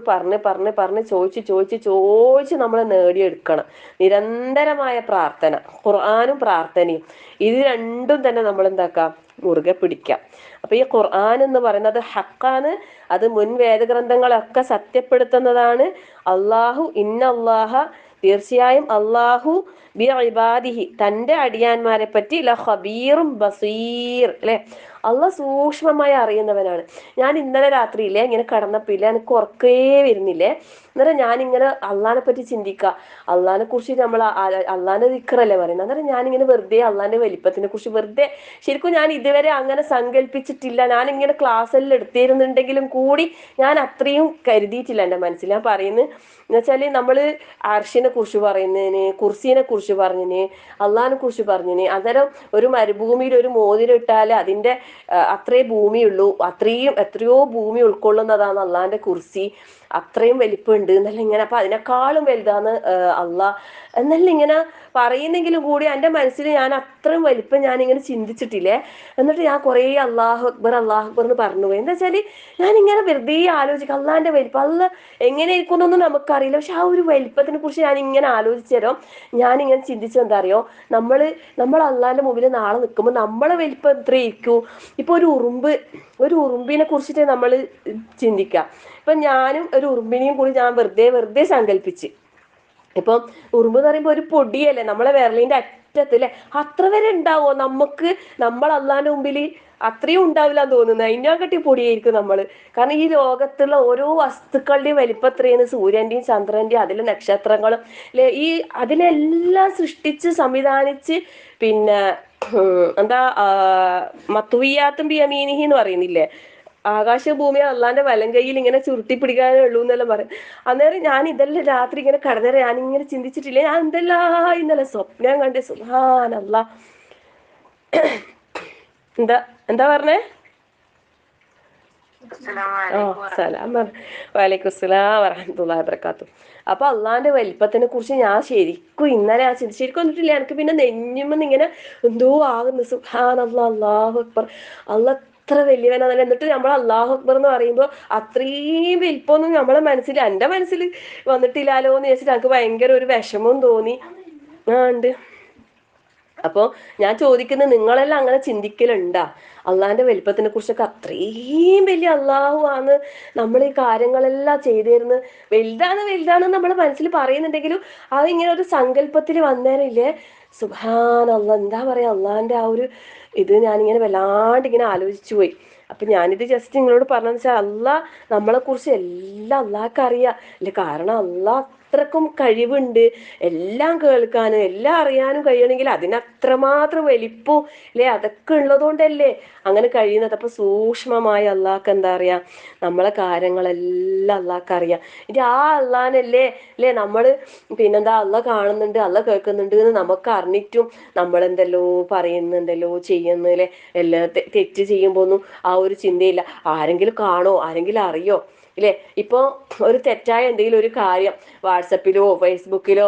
പറഞ്ഞ് ചോദിച്ച് നമ്മൾ നേടിയെടുക്കണം. നിരന്തരമായ പ്രാർത്ഥന, ഖുർആനും പ്രാർത്ഥനയും, ഇത് രണ്ടും തന്നെ നമ്മൾ എന്താക്കാം, മുറുകെ പിടിക്കാം. അപ്പൊ ഈ ഖുർആൻ എന്ന് പറയുന്നത് ഹക്കാണ്. അത് മുൻ വേദഗ്രന്ഥങ്ങളൊക്കെ സത്യപ്പെടുത്തുന്നതാണ്. ഇന്നല്ലാഹ തീർച്ചയായും അള്ളാഹു ബി ഇബാദിഹി തന്റെ അടിയാന്മാരെ പറ്റി ഖബീറും ബസീർ അല്ലെ. അള്ളാഹ് സൂക്ഷ്മമായി അറിയുന്നവനാണ്. ഞാൻ ഇന്നലെ രാത്രിയില്ലേ ഇങ്ങനെ കടന്നപ്പില്ല, എനിക്ക് ഉറക്കേ വരുന്നില്ലേ. അന്നേരം ഞാനിങ്ങനെ അള്ളാഹിനെ പറ്റി ചിന്തിക്കുക. അള്ളാഹിനെ കുറിച്ച് നമ്മൾ അള്ളാഹിന്റെ ദിക്റല്ലേ പറയുന്നത്. അന്നേരം ഞാനിങ്ങനെ വെറുതെ അള്ളാഹിന്റെ വലിപ്പത്തിനെ കുറിച്ച് വെറുതെ, ശരിക്കും ഞാൻ ഇതുവരെ അങ്ങനെ സങ്കല്പിച്ചിട്ടില്ല. ഞാനിങ്ങനെ ക്ലാസ്സെല്ലാം എടുത്തിരുന്നുണ്ടെങ്കിലും കൂടി ഞാൻ അത്രയും കരുതിയിട്ടില്ല എൻ്റെ മനസ്സിൽ. ഞാൻ പറയുന്നത് എന്നുവെച്ചാല് നമ്മള് അർഷിനെ കുറിച്ച് പറയുന്നതിന്, കുർസീനെ കുറിച്ച് പറഞ്ഞതിന്, അള്ളാഹിനെ കുറിച്ച് പറഞ്ഞതിന്, അന്നേരം ഒരു മരുഭൂമിയിൽ ഒരു മോതിരം ഇട്ടാൽ അതിന്റെ അത്രേ ഭൂമിയുള്ളൂ, അത്രയും എത്രയോ ഭൂമി ഉൾക്കൊള്ളുന്നതാണ് അള്ളാഹിന്റെ കുർസി, അത്രയും വലിപ്പമുണ്ട് എന്നല്ല ഇങ്ങനെ. അപ്പൊ അതിനേക്കാളും വലുതാണ് അള്ളാഹ് എന്നല്ല ഇങ്ങനെ പറയുന്നെങ്കിലും കൂടി എൻ്റെ മനസ്സിൽ ഞാൻ അത്രയും വലിപ്പം ഞാനിങ്ങനെ ചിന്തിച്ചിട്ടില്ലേ. എന്നിട്ട് ഞാൻ കുറേ അള്ളാഹു അക്ബർ എന്ന് പറഞ്ഞു പോയി. എന്താ വെച്ചാല് ഞാനിങ്ങനെ വെറുതെ ആലോചിക്കും അള്ളാഹിന്റെ വലിപ്പം. അള്ളാഹ് എങ്ങനെ ഇരിക്കുന്നൊന്നും നമുക്കറിയില്ല, പക്ഷെ ആ ഒരു വലിപ്പത്തിനെ കുറിച്ച് ഞാനിങ്ങനെ ആലോചിച്ചേരോ. ഞാനിങ്ങനെ ചിന്തിച്ചത് എന്താ അറിയോ, നമ്മൾ അള്ളാഹിന്റെ മുമ്പിൽ നാളെ നിൽക്കുമ്പോൾ നമ്മളെ വലിപ്പം എത്ര ഇരിക്കൂ. ഇപ്പൊ ഒരു ഉറുമ്പിനെ കുറിച്ചിട്ട് നമ്മൾ ചിന്തിക്കാം. ഇപ്പൊ ഞാനും ഒരു ഉറുമ്പിനെയും കൂടി ഞാൻ വെറുതെ സങ്കല്പിച്ച്. ഇപ്പം ഉറുമ്പ് എന്ന് പറയുമ്പോൾ ഒരു പൊടിയല്ലേ, നമ്മളെ വിരലിന്റെ അറ്റത്തില്ലേ, അത്ര വരെ ഉണ്ടാവോ നമുക്ക്? നമ്മൾ അള്ളാഹിന്റെ മുമ്പിൽ അത്രയും ഉണ്ടാവില്ല എന്ന് തോന്നുന്നത്. അതിനെക്കാട്ടി പൊടിയായിരിക്കും നമ്മള്. കാരണം ഈ ലോകത്തുള്ള ഓരോ വസ്തുക്കളുടെയും വലിപ്പം എത്രയാണ്, സൂര്യന്റെയും ചന്ദ്രന്റെയും അതിലെ നക്ഷത്രങ്ങളും അല്ലെ, ഈ അതിനെല്ലാം സൃഷ്ടിച്ച് സംവിധാനിച്ച് പിന്നെ എന്താ മത്തുവിയാത്തും ബിയമീനിഹി എന്ന് പറയുന്നില്ലേ, ആകാശഭൂമി അള്ളാന്റെ വലം കയ്യിൽ ഇങ്ങനെ ചുരുട്ടി പിടിക്കാനേ ഉള്ളൂ എന്നെല്ലാം പറയും. അന്നേരം ഞാൻ ഇതെല്ലാം രാത്രി ഇങ്ങനെ കടന്നേരം ഞാനിങ്ങനെ ചിന്തിച്ചിട്ടില്ലേ, ഞാൻ എന്തെല്ലാം ഇന്നലെ സ്വപ്നം കണ്ട്. സുബ്ഹാനല്ലാ. എന്താ എന്താ പറഞ്ഞേ? സലാം. വലൈക്കും സലാം വറഹ്മത്തുള്ളാഹി വബറകാതുഹു. അപ്പൊ അള്ളാന്റെ വലിപ്പത്തിനെ കുറിച്ച് ഞാൻ ശരിക്കും ഇന്നലെ ശരിക്കും വന്നിട്ടില്ല. എനിക്ക് പിന്നെ നെഞ്ഞുമെന്ന് ഇങ്ങനെ എന്തോ ആകുന്നു. സുബ്ഹാനല്ലാ, അല്ലാഹു അക്ബർ, അള്ളാഹ് അത്ര വലിയവനാണ്. എന്നിട്ട് നമ്മൾ അല്ലാഹു അക്ബർ എന്ന് പറയുമ്പോൾ അത്രയും വലിപ്പമൊന്നും നമ്മളെ മനസ്സിൽ, എൻ്റെ മനസ്സിൽ വന്നിട്ടില്ലാലോ എന്ന് വെച്ചിട്ട് എനിക്ക് ഭയങ്കര ഒരു വിഷമവും തോന്നി. ഉണ്ട്. അപ്പോ ഞാൻ ചോദിക്കുന്നത്, നിങ്ങളെല്ലാം അങ്ങനെ ചിന്തിക്കലുണ്ടാ? അള്ളാഹിന്റെ വലിപ്പത്തിനെ കുറിച്ചൊക്കെ അത്രയും വലിയ അള്ളാഹു ആണ് നമ്മൾ ഈ കാര്യങ്ങളെല്ലാം ചെയ്തു തരുന്നത്. വലുതാണ് നമ്മുടെ മനസ്സിൽ പറയുന്നുണ്ടെങ്കിലും അത് ഇങ്ങനെ ഒരു സങ്കല്പത്തിൽ വന്നേരില്ലേ. സുബ്ഹാനല്ലാഹ്, എന്താ പറയാ, അള്ളാഹിന്റെ ആ ഒരു ഇത് ഞാനിങ്ങനെ വല്ലാണ്ട് ഇങ്ങനെ ആലോചിച്ചു പോയി. അപ്പൊ ഞാനിത് ജസ്റ്റ് നിങ്ങളോട് പറഞ്ഞതെന്ന് വെച്ചാൽ, അള്ളാഹ് നമ്മളെ കുറിച്ച് എല്ലാം അള്ളാഹ്ക്ക് അറിയാം അല്ലെ. കാരണം അള്ളാഹ് അത്രക്കും കഴിവുണ്ട് എല്ലാം കേൾക്കാനും എല്ലാം അറിയാനും കഴിയണമെങ്കിൽ അതിനത്രമാത്രം വലിപ്പവും അല്ലെ അതൊക്കെ ഉള്ളതുകൊണ്ടല്ലേ അങ്ങനെ കഴിയുന്നത്. അപ്പൊ സൂക്ഷ്മമായ അള്ളാഹ്ക്ക് എന്താ അറിയാം, നമ്മളെ കാര്യങ്ങളെല്ലാം അള്ളാഹ്ക്ക് അറിയാം. ഇനി ആ അള്ളാഹനല്ലേ അല്ലെ നമ്മള് പിന്നെന്താ അള്ളാഹ് കാണുന്നുണ്ട് അള്ളാഹ് കേൾക്കുന്നുണ്ട് എന്ന് നമുക്ക് അറിഞ്ഞിട്ടും നമ്മളെന്തല്ലോ പറയുന്നുണ്ടല്ലോ ചെയ്യുന്നു അല്ലെ. എല്ലാ തെറ്റ് ചെയ്യുമ്പോ ഒന്നും ആ ഒരു ചിന്തയില്ല. ആരെങ്കിലും കാണോ, ആരെങ്കിലും അറിയോ ഇല്ലേ. ഇപ്പൊ ഒരു തെറ്റായ എന്തെങ്കിലും ഒരു കാര്യം വാട്സപ്പിലോ ഫേസ്ബുക്കിലോ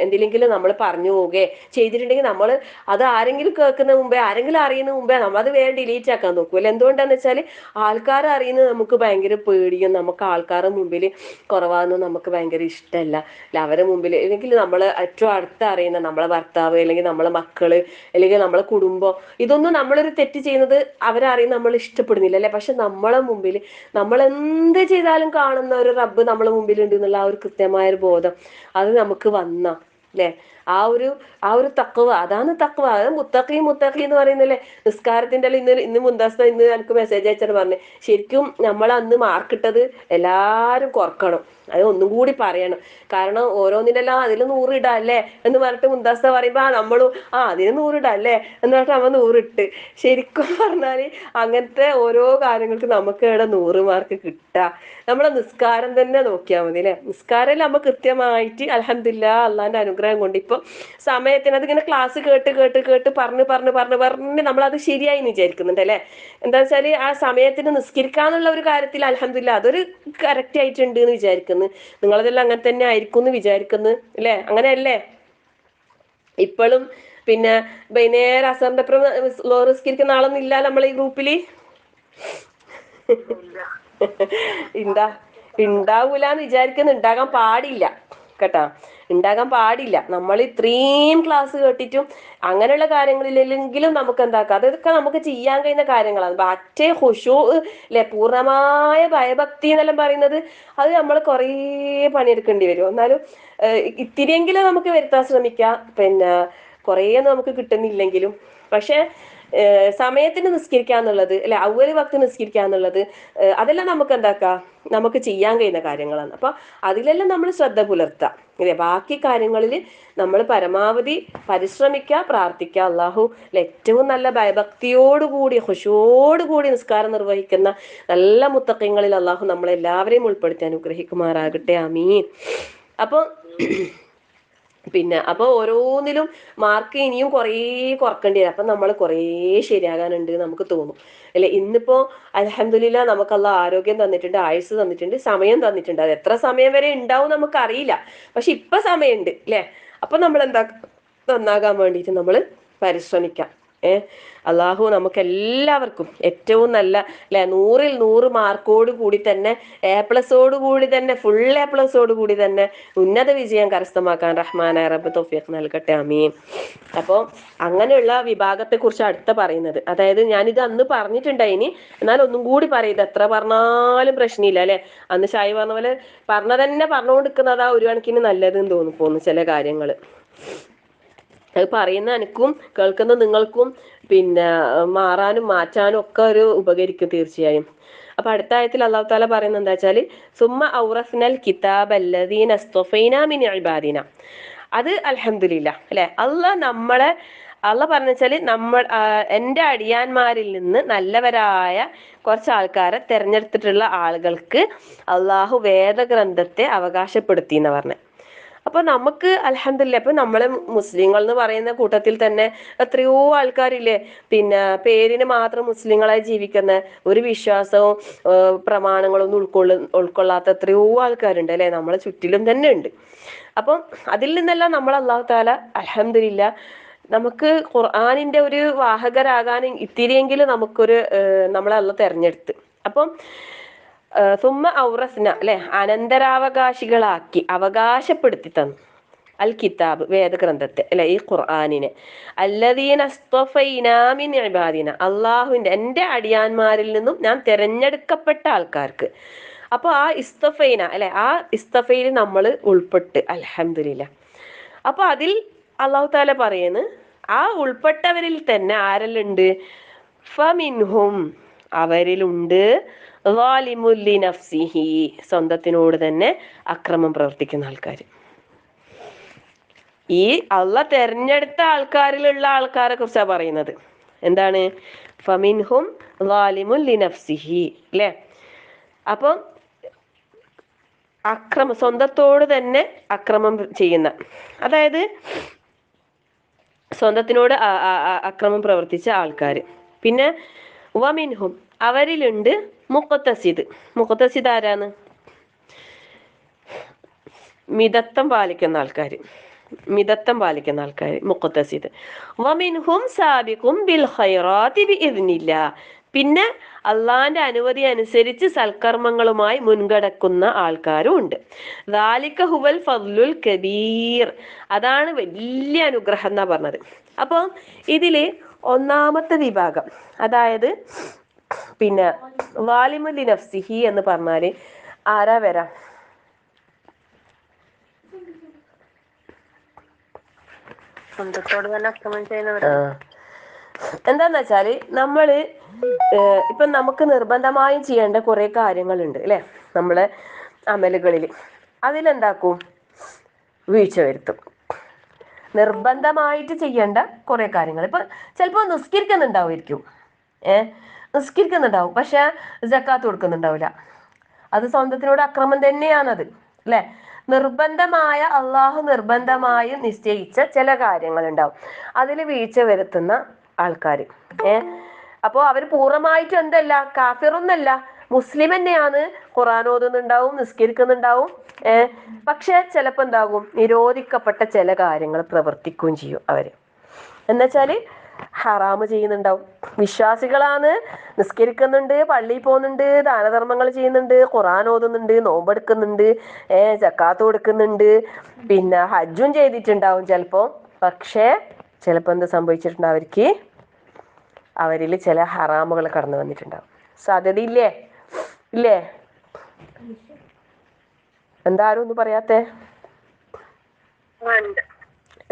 എന്തിലെങ്കിലും നമ്മൾ പറഞ്ഞു പോവുകയെ ചെയ്തിട്ടുണ്ടെങ്കിൽ നമ്മൾ അത് ആരെങ്കിലും കേൾക്കുന്ന മുമ്പേ, ആരെങ്കിലും അറിയുന്ന മുമ്പേ നമ്മൾ അത് വേഗം ഡിലീറ്റ് ആക്കാൻ നോക്കൂല. എന്തുകൊണ്ടാന്ന് വെച്ചാൽ ആൾക്കാർ അറിയുന്നത് നമുക്ക് ഭയങ്കര പേടിയും, നമുക്ക് ആൾക്കാരുടെ മുമ്പിൽ കുറവാകുന്നത് നമുക്ക് ഭയങ്കര ഇഷ്ടമല്ല അല്ല. അവരെ മുമ്പിൽ അല്ലെങ്കിൽ നമ്മൾ ഏറ്റവും അടുത്ത് അറിയുന്ന നമ്മളെ ഭർത്താവ് അല്ലെങ്കിൽ നമ്മളെ മക്കള് അല്ലെങ്കിൽ നമ്മളെ കുടുംബം, ഇതൊന്നും നമ്മളൊരു തെറ്റ് ചെയ്യുന്നത് അവരറിയുന്ന നമ്മൾ ഇഷ്ടപ്പെടുന്നില്ല അല്ലെ. പക്ഷെ നമ്മളെ മുമ്പിൽ നമ്മൾ എന്ത് ചെയ്താലും കാണുന്ന ഒരു റബ്ബ് നമ്മളെ മുമ്പിലുണ്ട് എന്നുള്ള ആ ഒരു കൃത്യമായ ഒരു ബോധം അത് നമുക്ക് വന്ന അല്ലെ, ആ ഒരു തഖ്വ, അതാണ് തഖ്വ. അത് മുത്തഖി എന്ന് പറയുന്നില്ലേ. നിസ്കാരത്തിന്റെ ഇന്ന് മുന്താസ്ത ഇന്ന് എനിക്ക് മെസ്സേജ് അയച്ചിട്ട് പറഞ്ഞു, ശരിക്കും നമ്മൾ അന്ന് മാർക്കിട്ടത് എല്ലാരും കുറക്കണം. അത് ഒന്നും കൂടി പറയണം. കാരണം ഓരോന്നിനെല്ലാം അതിൽ 100 ഇടാം അല്ലേ എന്ന് പറഞ്ഞിട്ട് മുന്താസ്ത പറയുമ്പോ നമ്മളും അതിന് 100 ഇടാം അല്ലേ എന്ന് പറഞ്ഞിട്ട് നമ്മൾ 100 ഇട്ട്. ശരിക്കും പറഞ്ഞാല് അങ്ങനത്തെ ഓരോ കാര്യങ്ങൾക്ക് നമുക്ക് ഇവിടെ 100 മാർക്ക് കിട്ടുക. നമ്മളെ നിസ്കാരം തന്നെ നോക്കിയാൽ മതി അല്ലെ. നിസ്കാരം നമ്മൾ കൃത്യമായിട്ട് അൽഹംദുലില്ലാഹ് അള്ളാന്റെ അനുഗ്രഹം കൊണ്ട് ഇപ്പൊ സമയത്തിന് അതിങ്ങനെ ക്ലാസ് കേട്ട് കേട്ട് കേട്ട് പറഞ്ഞ് നമ്മളത് ശരിയായി വിചാരിക്കുന്നുണ്ട് അല്ലെ. എന്താ വെച്ചാല് ആ സമയത്തിന് നിസ്കരിക്കാന്നുള്ള ഒരു കാര്യത്തിൽ അൽഹംദുലില്ലാഹ് അതൊരു കറക്റ്റ് ആയിട്ടുണ്ട് എന്ന് വിചാരിക്കുന്നു. നിങ്ങളതെല്ലാം അങ്ങനെ തന്നെ ആയിരിക്കും എന്ന് വിചാരിക്കുന്നു അല്ലെ. അങ്ങനെയല്ലേ ഇപ്പോഴും? പിന്നെ വൈകുന്നേരം അസറിന്റെ അപ്പുറം നിസ്കരിക്കുന്ന ആളൊന്നും ഇല്ല നമ്മളെ ഈ ഗ്രൂപ്പില്. ഉണ്ടാ ഉണ്ടാവൂലെന്ന് വിചാരിക്കുന്നു. ഉണ്ടാകാൻ പാടില്ല കേട്ടാ, ഉണ്ടാകാൻ പാടില്ല. നമ്മൾ ഇത്രയും ക്ലാസ് കേട്ടിട്ടും അങ്ങനെയുള്ള കാര്യങ്ങളിലെങ്കിലും നമുക്ക് എന്താക്കാം, അതൊക്കെ നമുക്ക് ചെയ്യാൻ കഴിയുന്ന കാര്യങ്ങളാണ്. മറ്റേ ഖുശൂ അല്ലെ, പൂർണ്ണമായ ഭയഭക്തി എന്നെല്ലാം പറയുന്നത് അത് നമ്മൾ കുറേ പണിയെടുക്കേണ്ടി വരും. എന്നാലും ഇത്തിരിയെങ്കിലും നമുക്ക് വരുത്താൻ ശ്രമിക്കാം. പിന്നെ കുറേയൊന്നും നമുക്ക് കിട്ടുന്നില്ലെങ്കിലും. പക്ഷെ സമയത്തിന് നിസ്കരിക്കുക എന്നുള്ളത് അല്ലെ, അവ്വൽ വക്ത് നിസ്കരിക്കുക എന്നുള്ളത് അതെല്ലാം നമുക്ക് എന്താക്കാം, നമുക്ക് ചെയ്യാൻ കഴിയുന്ന കാര്യങ്ങളാണ്. അപ്പൊ അതിലെല്ലാം നമ്മൾ ശ്രദ്ധ പുലർത്താം അല്ലെ. ബാക്കി കാര്യങ്ങളിൽ നമ്മൾ പരമാവധി പരിശ്രമിക്കുക, പ്രാർത്ഥിക്കുക. അള്ളാഹു ഏറ്റവും നല്ല ഭയഭക്തിയോടുകൂടി ഖുശൂഓടുകൂടി നിസ്കാരം നിർവഹിക്കുന്ന നല്ല മുത്തഖീങ്ങളിൽ അള്ളാഹു നമ്മളെല്ലാവരെയും ഉൾപ്പെടുത്തി അനുഗ്രഹിക്കുമാറാകട്ടെ. ആമീൻ. അപ്പൊ അപ്പൊ ഓരോന്നിലും മാർക്ക് ഇനിയും കുറേ കുറക്കേണ്ടി വരും. അപ്പൊ നമ്മൾ കുറേ ശരിയാകാനുണ്ട് നമുക്ക് തോന്നും അല്ലെ. ഇന്നിപ്പോ അൽഹംദുലില്ലാഹ് നമുക്ക് അള്ളാഹ് ആരോഗ്യം തന്നിട്ടുണ്ട്, ആയുസ് തന്നിട്ടുണ്ട്, സമയം തന്നിട്ടുണ്ട്. അത് എത്ര സമയം വരെ ഉണ്ടാവും നമുക്ക് അറിയില്ല. പക്ഷെ ഇപ്പൊ സമയമുണ്ട് അല്ലെ. അപ്പൊ നമ്മൾ എന്താ, നന്നാകാൻ വേണ്ടിയിട്ട് നമ്മൾ പരിശ്രമിക്കാം. അള്ളാഹു നമുക്ക് എല്ലാവർക്കും ഏറ്റവും നല്ല അല്ലെ 100ൽ 100 മാർക്കോട് കൂടി തന്നെ A+ഓട് കൂടി തന്നെ ഫുൾ A+ഓട് കൂടി തന്നെ ഉന്നത വിജയം കരസ്ഥമാക്കാൻ റഹ്മാനായ റബ്ബ് തൗഫീഖ് നൽകട്ടെ. ആമീൻ. അപ്പോൾ അങ്ങനെയുള്ള വിഭാഗത്തെ കുറിച്ച് അടുത്ത പറയുന്നത്, അതായത് ഞാനിത് അന്ന് പറഞ്ഞിട്ടുണ്ടായിനി, എന്നാൽ ഒന്നും കൂടി പറയുന്നത്, എത്ര പറഞ്ഞാലും പ്രശ്നമില്ല അല്ലെ. അന്ന് ഷായി പറഞ്ഞ പോലെ പറഞ്ഞതന്നെ പറഞ്ഞുകൊണ്ടിരിക്കുന്നതാ ഒരു കണക്കിന് നല്ലതെന്ന് തോന്നിപ്പോന്നു ചില കാര്യങ്ങൾ. അത് പറയുന്ന എനിക്കും കേൾക്കുന്ന നിങ്ങൾക്കും മാറാനും മാറ്റാനും ഒക്കെ ഒരു ഉപകരിക്കും തീർച്ചയായും. അപ്പൊ അടുത്ത ആയത്തിൽ അല്ലാഹു തആല പറയുന്നത് എന്താ വെച്ചാല്, സുമ്മ ഔറസ്നൽ കിതാബ അല്ലദീന ഇസ്തഫൈനാ മിൻ ഇബാദിന. അത് അൽഹംദുലില്ലാഹ് അല്ലെ, അള്ളാഹ് പറഞ്ഞു വെച്ചാല് എൻ്റെ അടിയാന്മാരിൽ നിന്ന് നല്ലവരായ കുറച്ച് ആൾക്കാരെ തെരഞ്ഞെടുത്തിട്ടുള്ള ആളുകൾക്ക് അള്ളാഹു വേദഗ്രന്ഥത്തെ അവകാശപ്പെടുത്തി എന്ന് പറഞ്ഞു. അപ്പൊ നമുക്ക് അൽഹംദുലില്ലാഹ് ഇപ്പൊ നമ്മള് മുസ്ലിങ്ങൾ എന്ന് പറയുന്ന കൂട്ടത്തിൽ തന്നെ എത്രയോ ആൾക്കാരില്ലേ, പേരിന് മാത്രം മുസ്ലിങ്ങളായി ജീവിക്കുന്ന, ഒരു വിശ്വാസവും പ്രമാണങ്ങളൊന്നും ഉൾക്കൊള്ളാത്ത എത്രയോ ആൾക്കാരുണ്ട് അല്ലെ, നമ്മളെ ചുറ്റിലും തന്നെ ഉണ്ട്. അപ്പം അതിൽ നിന്നെല്ലാം നമ്മൾ അല്ലാഹു തആല അൽഹംദുലില്ലാഹ് നമുക്ക് ഖുർആനിന്റെ ഒരു വാഹകരാകാൻ ഇത്തിരിയെങ്കിലും നമ്മളെ അല്ലാഹ് തെരഞ്ഞെടുത്ത്. അപ്പം സുമ്മ ഔറസ്ന അല്ലെ, അനന്തരാവകാശികളാക്കി അവകാശപ്പെടുത്തി തന്നു അൽ കിതാബ് വേദഗ്രന്ഥത്തെ അല്ലെ, ഈ ഖുർആനിനെ. അല്ലദീന ഇസ്തഫൈനാ മിൻ ഇബാദിന, അള്ളാഹുവിന്റെ എൻ്റെ അടിയാന്മാരിൽ നിന്നും ഞാൻ തിരഞ്ഞെടുക്കപ്പെട്ട ആൾക്കാർക്ക്. അപ്പോൾ ആ ഇസ്തഫൈന അല്ലെ, ആ ഇസ്തഫയിൽ നമ്മൾ ഉൾപ്പെട്ട് അൽഹംദുലില്ലാഹ്. അപ്പൊ അതിൽ അല്ലാഹു തആല പറയുന്നു, ആ ഉൾപ്പെട്ടവരിൽ തന്നെ ആരെല്ലാം ഉണ്ട്, ഫമിൻഹും അവരിലുണ്ട്, ളാലിമുൽ ലിനഫ്സിഹി സ്വന്തത്തിനോട് തന്നെ അക്രമം പ്രവർത്തിക്കുന്ന ആൾക്കാർ. ഈ അള്ളാഹ് തെരഞ്ഞെടുത്ത ആൾക്കാരിലുള്ള ആൾക്കാരെ കുറിച്ചാണ് പറയുന്നത്. എന്താണ്? ഫമിൻഹും ളാലിമുൽ ലിനഫ്സിഹി അല്ലേ. അപ്പം സ്വന്തത്തോട് തന്നെ അക്രമം ചെയ്യുന്ന, അതായത് സ്വന്തത്തിനോട് അക്രമം പ്രവർത്തിച്ച ആൾക്കാർ. പിന്നെ വമിൻഹും അവരിലുണ്ട് മുഖത്തസിദ് ആരാണ്? മിതത്വം പാലിക്കുന്ന ആൾക്കാർ, മുഖത്തസിദ്. വമിൻഹും സാബിഖും ബിൽ ഖൈറാത്തി ബിഇദ്നില്ലാഹ്, പിന്നെ അള്ളാന്റെ അനുമതി അനുസരിച്ച് സൽക്കർമ്മങ്ങളുമായി മുൻകടക്കുന്ന ആൾക്കാരും ഉണ്ട്. ദാലിക ഹുവൽ ഫദ്ലുൽ കബീർ, അതാണ് വലിയ അനുഗ്രഹം എന്നാ പറഞ്ഞത്. അപ്പോൾ ഇതില് ഒന്നാമത്തെ വിഭാഗം, അതായത് വാലിമുൽ ലിനഫ്സിഹി എന്ന് പറഞ്ഞാല് ആരാ വരാ? സ്വന്തത്തോട് തന്നെ അക്രമം ചെയ്യുന്നവരാ. എന്താന്ന് വെച്ചാല് നമ്മള് ഇപ്പൊ നമുക്ക് നിർബന്ധമായും ചെയ്യേണ്ട കുറെ കാര്യങ്ങളുണ്ട് അല്ലെ നമ്മളെ അമലുകളിൽ. അതിലെന്താക്കും? വീഴ്ച വരുത്തും. നിർബന്ധമായിട്ട് ചെയ്യേണ്ട കുറെ കാര്യങ്ങൾ ഇപ്പൊ ചിലപ്പോ നിസ്കരിക്കുന്നുണ്ടാവുമായിരിക്കും, നിസ്കരിക്കുന്നുണ്ടാവും, പക്ഷെ സക്കാത്ത് കൊടുക്കുന്നുണ്ടാവില്ല. അത് സ്വന്തത്തിനോട് അക്രമം തന്നെയാണത് അല്ലെ. നിർബന്ധമായ അള്ളാഹു നിർബന്ധമായും നിശ്ചയിച്ച ചില കാര്യങ്ങൾ ഉണ്ടാവും, അതിൽ വീഴ്ച വരുത്തുന്ന ആൾക്കാർ. അപ്പോൾ അവർ പൂർണ്ണമായിട്ടും എന്തല്ല, കാഫിറൊന്നല്ല, മുസ്ലിം തന്നെയാണ്, ഖുർആൻ ഓതുന്നുണ്ടാവും, നിസ്കരിക്കുന്നുണ്ടാവും. പക്ഷെ ചിലപ്പോ എന്താകും, നിരോധിക്കപ്പെട്ട ചില കാര്യങ്ങൾ പ്രവർത്തിക്കുകയും ചെയ്യും അവര്. എന്നുവെച്ചാല് ഹറാമ് ചെയ്യുന്നുണ്ടാവും. വിശ്വാസികളാണ്, നിസ്കരിക്കുന്നുണ്ട്, പള്ളിയിൽ പോകുന്നുണ്ട്, ദാനധർമ്മങ്ങൾ ചെയ്യുന്നുണ്ട്, ഖുർആൻ ഓതുന്നുണ്ട്, നോമ്പെടുക്കുന്നുണ്ട്, സക്കാത്ത് കൊടുക്കുന്നുണ്ട്, പിന്നെ ഹജ്ജും ചെയ്തിട്ടുണ്ടാവും ചിലപ്പോ. പക്ഷേ ചിലപ്പോ എന്ത് സംഭവിച്ചിട്ടുണ്ടാവും, അവരിൽ ചില ഹറാമുകൾ കടന്നു വന്നിട്ടുണ്ടാവും. സാധ്യതയില്ലേ? ഇല്ലേ? എന്താരും ഒന്നും പറയാത്തെ?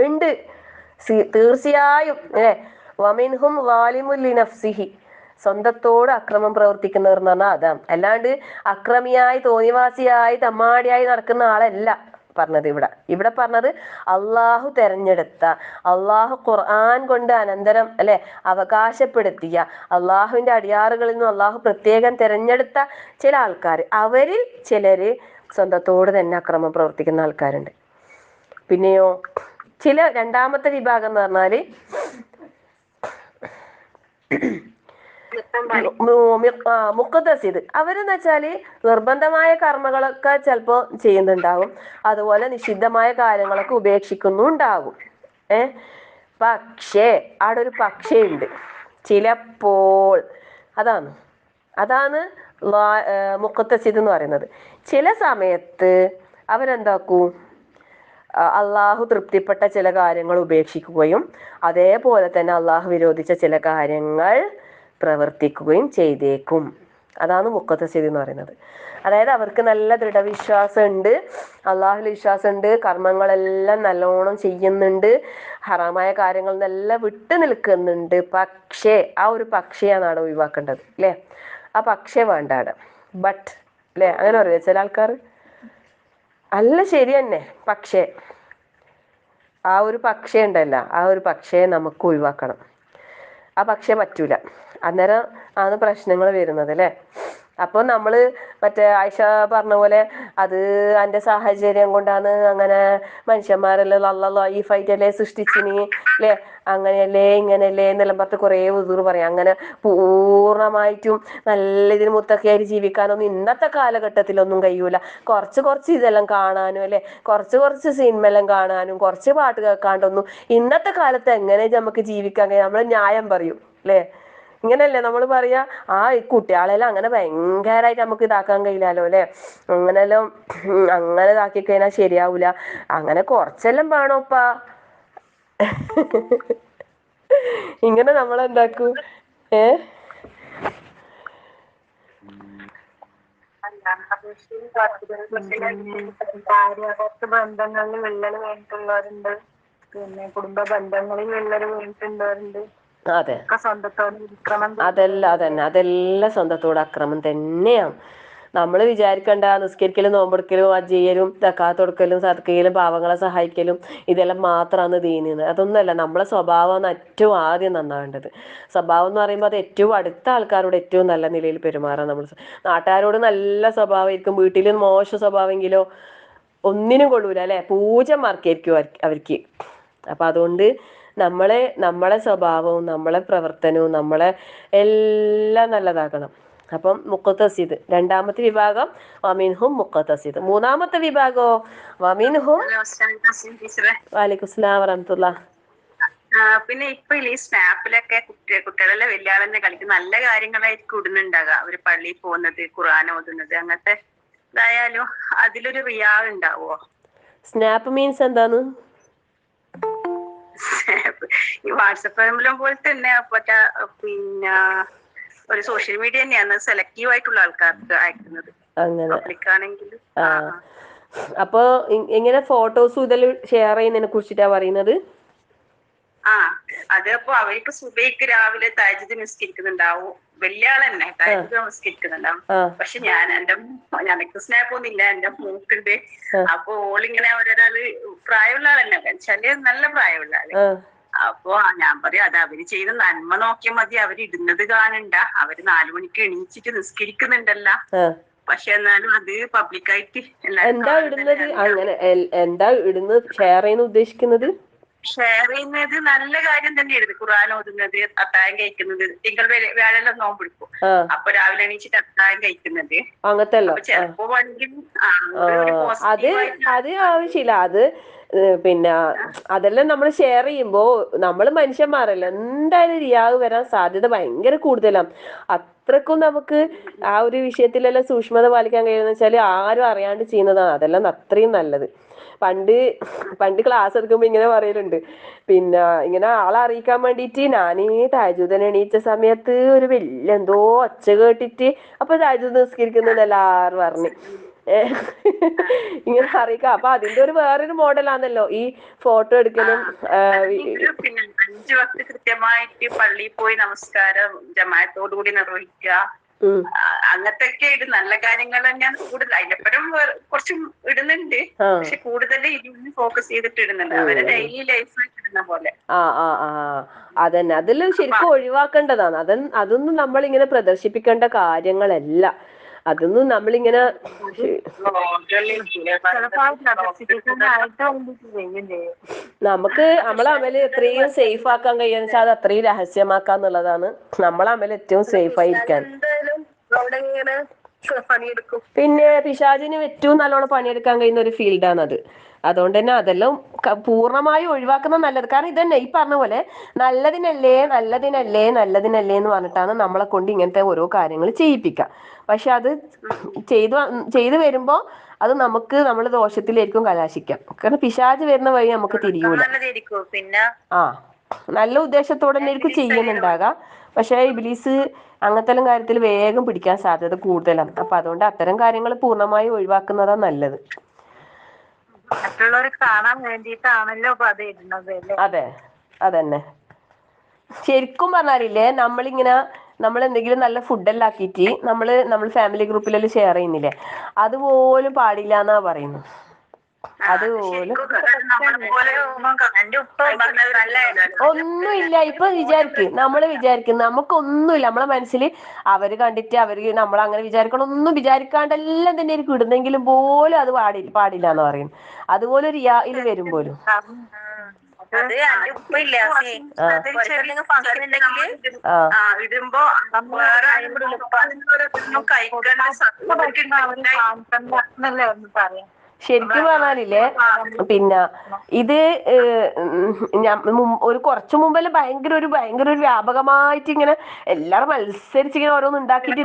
ഉണ്ട്, തീർച്ചയായും. വമിൻഹും വാലിമുൻ ലിനഫ്സിഹി, സ്വന്തത്തോട് അക്രമം പ്രവർത്തിക്കുന്നവർ എന്ന് പറഞ്ഞാൽ അതാണ്. അല്ലാണ്ട് അക്രമിയായി, തോന്നിവാസിയായി, തമ്മാടിയായി നടക്കുന്ന ആളല്ല പറഞ്ഞത്. ഇവിടെ പറഞ്ഞത് അള്ളാഹു തെരഞ്ഞെടുത്ത, അള്ളാഹു ഖുർആൻ കൊണ്ട് അനന്തരം അല്ലെ അവകാശപ്പെടുത്തിയ, അള്ളാഹുവിന്റെ അടിയാറുകളിൽ നിന്നും അള്ളാഹു പ്രത്യേകം തെരഞ്ഞെടുത്ത ചില ആൾക്കാർ. അവരിൽ ചിലര് സ്വന്തത്തോട് തന്നെ അക്രമം പ്രവർത്തിക്കുന്ന ആൾക്കാരുണ്ട്. പിന്നെയോ രണ്ടാമത്തെ വിഭാഗം എന്ന് പറഞ്ഞാല് മുഖദ്ദസിദ്. അവരെന്ന് വെച്ചാല് നിർബന്ധമായ കർമ്മങ്ങളൊക്കെ ചിലപ്പോ ചെയ്യുന്നുണ്ടാവും, അതുപോലെ നിഷിദ്ധമായ കാര്യങ്ങളൊക്കെ ഉപേക്ഷിക്കുന്നുണ്ടാകും. പക്ഷേ അവിടെ ഒരു പക്ഷേ ഉണ്ട്, ചിലപ്പോൾ. അതാണ് മുഖദ്ദസിദ് എന്ന് പറയുന്നത്. ചില സമയത്ത് അവരെന്താക്കൂ, അള്ളാഹു തൃപ്തിപ്പെട്ട ചില കാര്യങ്ങൾ ഉപേക്ഷിക്കുകയും അതേപോലെ തന്നെ അള്ളാഹു വിരോധിച്ച ചില കാര്യങ്ങൾ പ്രവർത്തിക്കുകയും ചെയ്തേക്കും. അതാണ് മുഖദ്ദസിദ് എന്ന് പറയുന്നത്. അതായത് അവർക്ക് നല്ല ദൃഢവിശ്വാസം ഉണ്ട്, അള്ളാഹുവിൽ വിശ്വാസം ഉണ്ട്, കർമ്മങ്ങളെല്ലാം നല്ലോണം ചെയ്യുന്നുണ്ട്, ഹറാമായ കാര്യങ്ങൾ നിന്നെല്ലാം വിട്ടു നിൽക്കുന്നുണ്ട്. പക്ഷേ ആ ഒരു പക്ഷെയാണ് അവിടെ ഒഴിവാക്കേണ്ടത് അല്ലേ. ആ പക്ഷേ വേണ്ട അവിടെ, ബട്ട് അല്ലേ, അങ്ങനെ പറയാം ചില ആൾക്കാർ. അല്ല, ശരി തന്നെ, പക്ഷേ ആ ഒരു പക്ഷേ ഉണ്ടല്ലോ, ആ ഒരു പക്ഷേ നമുക്ക് ഒഴിവാക്കണം. ആ പക്ഷേ പറ്റൂല, അന്നേരം ആണ് പ്രശ്നങ്ങൾ വരുന്നത് അല്ലേ. അപ്പോൾ നമ്മൾ മറ്റേ ആയിഷ പറഞ്ഞ പോലെ അത് എൻ്റെ സാഹചര്യം കൊണ്ടാണ്, അങ്ങനെ മനുഷ്യന്മാരെല്ലാം അള്ളാഹ് ലൈഫായിട്ടല്ലേ സൃഷ്ടിച്ചിനി അല്ലേ, അങ്ങനെയല്ലേ ഇങ്ങനെയല്ലേ എന്നെല്ലാം പറഞ്ഞ് കുറേ ഉദൂർ പറയാം. അങ്ങനെ പൂർണ്ണമായിട്ടും നല്ല ഇതിന് മുത്തക്കയായിട്ട് ജീവിക്കാനൊന്നും ഇന്നത്തെ കാലഘട്ടത്തിലൊന്നും കഴിയൂല. കുറച്ച് ഇതെല്ലാം കാണാനും അല്ലേ, കുറച്ച് സിനിമയെല്ലാം കാണാനും കുറച്ച് പാട്ട് കേൾക്കാണ്ടൊന്നും ഇന്നത്തെ കാലത്ത് എങ്ങനെ നമുക്ക് ജീവിക്കാൻ കഴിയും? നമ്മൾ ന്യായം പറയും അല്ലേ. ഇങ്ങനെയല്ലേ നമ്മൾ പറയാ, ഈ കുട്ടികളെല്ലാം അങ്ങനെ ഭയങ്കരമായിട്ട് നമുക്ക് ഇതാക്കാൻ കഴിയില്ലല്ലോ അല്ലേ, അങ്ങനെല്ലാം അങ്ങനെ ഇതാക്കി കഴിഞ്ഞാൽ ശരിയാവൂല, അങ്ങനെ കുറച്ചെല്ലാം വേണോപ്പാ. ഇങ്ങനെ നമ്മളെന്താക്കൂ, ബന്ധങ്ങളിൽ വിള്ളൽ വീണിട്ടുള്ളവരുണ്ട്, പിന്നെ കുടുംബ ബന്ധങ്ങളിൽ വിള്ളൽ വീണിട്ടുള്ളവരുണ്ട്. അതെ, അതെല്ലാം സ്വന്തത്തോട് അക്രമം തന്നെയാണ്. നമ്മൾ വിചാരിക്കണ്ട നിസ്കരിക്കലും നോമ്പെടുക്കലും ഹജ്ജ് ചെയ്യലും സക്കാത്ത് കൊടുക്കലും സദക്കയിലും പാവങ്ങളെ സഹായിക്കലും ഇതെല്ലാം മാത്രമാണ് ദീനിന്ന്. അതൊന്നുമല്ല. നമ്മളെ സ്വഭാവമാണ് ഏറ്റവും ആദ്യം നന്നാവേണ്ടത്. സ്വഭാവം എന്ന് പറയുമ്പോൾ അത് ഏറ്റവും അടുത്ത ആൾക്കാരോട് ഏറ്റവും നല്ല നിലയിൽ പെരുമാറാൻ നമ്മൾ. നാട്ടുകാരോട് നല്ല സ്വഭാവമായിരിക്കും, വീട്ടിൽ മോശം സ്വഭാവമെങ്കിലോ ഒന്നിനും കൊള്ളൂല അല്ലെ, പൂജമാർക്കായിരിക്കും അവർക്ക്. അപ്പം അതുകൊണ്ട് നമ്മളെ സ്വഭാവവും നമ്മളെ പ്രവർത്തനവും നമ്മളെ എല്ലാം നല്ലതാക്കണം. അപ്പം മുഖദ്ദസിദ് രണ്ടാമത്തെ വിഭാഗം, വമിൻഹും മുഖദ്ദസിദ്. മൂന്നാമത്തെ വിഭാഗമോ വമിൻഹും. വലൈക്കും അസ്സലാം വറഹ്മത്തുള്ളാഹി. പിന്നെ ഇപ്പൊ ഈ സ്നാപ്പിലൊക്കെ കുട്ടികളെല്ലാം വലിയ ആളെന്നെ കളിക്കും, നല്ല കാര്യങ്ങളായിരിക്കും ഇടുന്നുണ്ടാകുക. അവര് പള്ളിയിൽ പോകുന്നത്, ഖുർആൻ ഓതുന്നത്, അങ്ങനത്തെ ഇതായാലും അതിലൊരു റിയാ ഉണ്ടാവോ? സ്നാപ്പ് മീൻസ് എന്താണ്? ഈ വാട്സപ്പ് പോലെ തന്നെ പിന്നെ ഒരു സോഷ്യൽ മീഡിയ തന്നെയാണ്, സെലക്റ്റീവ് ആയിട്ടുള്ള ആൾക്കാർക്ക് അയക്കുന്നത്. പബ്ലിക്കാണെങ്കിലും. അപ്പൊ എങ്ങനെ ഫോട്ടോസും ഇതെല്ലാം ഷെയർ ചെയ്യുന്നതിനെ കുറിച്ചിട്ടാ പറയുന്നത്? ആ അതപ്പോ അവരിപ്പോ സുബൈക്ക് രാവിലെ തഹജ്ജുദ് നിസ്കരിക്കുന്നുണ്ടാവും, വലിയ ആൾ തന്നെ തഹജ്ജുദ് നിസ്കരിക്കുന്നുണ്ടാവും. പക്ഷെ എനിക്ക് സ്നാപ്പൊന്നുമില്ല, എന്റെ മൂക്കുണ്ട്. അപ്പൊ ഓളിങ്ങനെ ഒരാള് പ്രായമുള്ള ആളന്നെ വെച്ചാല് നല്ല പ്രായമുള്ള ആള്. അപ്പൊ ഞാൻ പറയാം അത് അവര് ചെയ്ത നന്മ നോക്കിയാൽ മതി, അവര് ഇടുന്നത് കാണണ്ട. അവര് 4 മണിക്ക് എണീച്ചിട്ട് നിസ്കരിക്കുന്നുണ്ടല്ല. പക്ഷെ എന്നാലും അത് പബ്ലിക്കായിട്ട് എന്താ ഇടുന്നത്, അങ്ങനെ എന്താ ഇടുന്നത്, ഷെയർ ചെയ്യുന്ന ഉദ്ദേശിക്കുന്നത്? ഷെയർ ചെയ്യുന്നത് നല്ല കാര്യം തന്നെയാണ്. ഖുർആൻ ഓതുന്നത്, അത്താഴം കഴിക്കുന്നത്, തിങ്കൾ വ്യാഴെല്ലാം നോമ്പെടുക്കും. അപ്പൊ രാവിലെ എണീച്ചിട്ട് അത്താഴം കഴിക്കുന്നത്, അങ്ങനത്തെ ചിലപ്പോ അത് ആവശ്യമില്ല. അത് പിന്നെ അതെല്ലാം നമ്മൾ ഷെയർ ചെയ്യുമ്പോ നമ്മൾ മനുഷ്യന്മാരല്ല, എന്തായാലും റിയാവ് വരാൻ സാധ്യത ഭയങ്കര കൂടുതലാണ്. അത്രക്കും നമുക്ക് ആ ഒരു വിഷയത്തിലെല്ലാം സൂക്ഷ്മത പാലിക്കാൻ കഴിയുന്ന വെച്ചാൽ ആരും അറിയാണ്ട് ചെയ്യുന്നതാണ്. അതെല്ലാം അത്രയും നല്ലത്. പണ്ട് ക്ലാസ് എടുക്കുമ്പോ ഇങ്ങനെ പറയലുണ്ട്, പിന്നെ ഇങ്ങനെ ആളെ അറിയിക്കാൻ വേണ്ടിട്ട് ഞാനീ തഹജ്ജുദിന് എണീച്ച സമയത്ത് ഒരു വലിയ എന്തോ ഒച്ച കേട്ടിട്ട് അപ്പൊ തഹജ്ജുദ് നിസ്കരിക്കുന്നെന്ന് എല്ലാരും പറഞ്ഞു ഇങ്ങനെ അറിയിക്കാം. അപ്പൊ അതിന്റെ ഒരു വേറൊരു മോഡലാണല്ലോ ഈ ഫോട്ടോ എടുക്കലും. പിന്നെ 5 വക്ത് കൃത്യമായിട്ട് പള്ളിയിൽ പോയി നമസ്കാരം ജമാഅത്തോടുകൂടി നിർവഹിക്കുക, അങ്ങനത്തെയൊക്കെ ഇടും. നല്ല കാര്യങ്ങൾ തന്നെയാണ് കൂടുതൽ. അതിനെപ്പുറം കുറച്ചും ഇടുന്നുണ്ട്, പക്ഷെ കൂടുതൽ ഇതിന് ഫോക്കസ് ചെയ്തിട്ട് ഇടുന്നുണ്ട്. അവരെ ഡെയിലി ലൈഫ് ഇടുന്ന പോലെ. അതന്നെ, അതെല്ലാം ശരിക്കും ഒഴിവാക്കേണ്ടതാണ്. അതൊന്നും നമ്മളിങ്ങനെ പ്രദർശിപ്പിക്കേണ്ട കാര്യങ്ങളല്ല. അതൊന്നും നമ്മളിങ്ങനെ നമുക്ക് നമ്മളെ അമല് എത്രയും സേഫ് ആക്കാൻ കഴിയാന്ന് വെച്ചാൽ അത് അത്രയും രഹസ്യമാക്കാന്നുള്ളതാണ് നമ്മളെ അമല് ഏറ്റവും സേഫ് ആയിരിക്കാൻ. പിന്നെ പിശാചിന് ഏറ്റവും നല്ലോണം പണിയെടുക്കാൻ കഴിയുന്ന ഒരു ഫീൽഡാണത്. അതുകൊണ്ട് തന്നെ അതെല്ലാം പൂർണ്ണമായും ഒഴിവാക്കുന്നത് നല്ലത്. കാരണം ഇതന്നെ ഈ പറഞ്ഞ പോലെ നല്ലതിനല്ലേ നല്ലതിനല്ലേ നല്ലതിനല്ലേ എന്ന് പറഞ്ഞിട്ടാണ് നമ്മളെ കൊണ്ട് ഇങ്ങനത്തെ ഓരോ കാര്യങ്ങൾ ചെയ്യിപ്പിക്കുക. പക്ഷെ അത് ചെയ്തു വരുമ്പോ അത് നമുക്ക് നമ്മുടെ ദോഷത്തിലായിരിക്കും കലാശിക്കാം. കാരണം പിശാച് വരുന്ന വഴി നമുക്ക് തിരിയൂല. പിന്നെ നല്ല ഉദ്ദേശത്തോടെ തന്നെ ആയിരിക്കും ചെയ്യുന്നുണ്ടാകാം, പക്ഷെ ഇബ്ലീസ് അങ്ങനത്തെ കാര്യത്തിൽ വേഗം പിടിക്കാൻ സാധ്യത കൂടുതലാണ്. അപ്പൊ അതുകൊണ്ട് അത്തരം കാര്യങ്ങൾ പൂർണ്ണമായും ഒഴിവാക്കുന്നതാണ് നല്ലത്. മറ്റുള്ളവർ കാണാൻ വേണ്ടിയിട്ടാണല്ലോ അത് ഇടുന്നത്. അതെ, അതന്നെ. ശരിക്കും പറഞ്ഞാലില്ലേ, നമ്മൾ എന്തെങ്കിലും നല്ല ഫുഡെല്ലാം ആക്കിയിട്ട് നമ്മൾ ഫാമിലി ഗ്രൂപ്പിലെല്ലാം ഷെയർ ചെയ്യുന്നില്ലേ, അതുപോലും പാടില്ല എന്നാ പറയുന്നു. അതുപോലും ഒന്നുമില്ല. ഇപ്പൊ നമ്മള് വിചാരിക്കും നമുക്കൊന്നുമില്ല, നമ്മളെ മനസ്സിൽ അവര് കണ്ടിട്ട് അവര് നമ്മളങ്ങനെ ഒന്നും വിചാരിക്കാണ്ടെല്ലാം തന്നെ ആയിരിക്കും ഇടുന്നെങ്കിലും പോലും അത് പാടില്ല എന്ന് പറയും. അതുപോലെ ഒരു റിയായിൽ വരും പോലും. ഇടുമ്പോ ശരിക്കും പറഞ്ഞാലില്ലേ, പിന്നെ ഇത് ഒരു കുറച്ചു മുമ്പെല്ലാം ഭയങ്കര ഒരു വ്യാപകമായിട്ട് ഇങ്ങനെ എല്ലാരും മത്സരിച്ച് ഇങ്ങനെ ഓരോന്ന് ഉണ്ടാക്കിയിട്ട്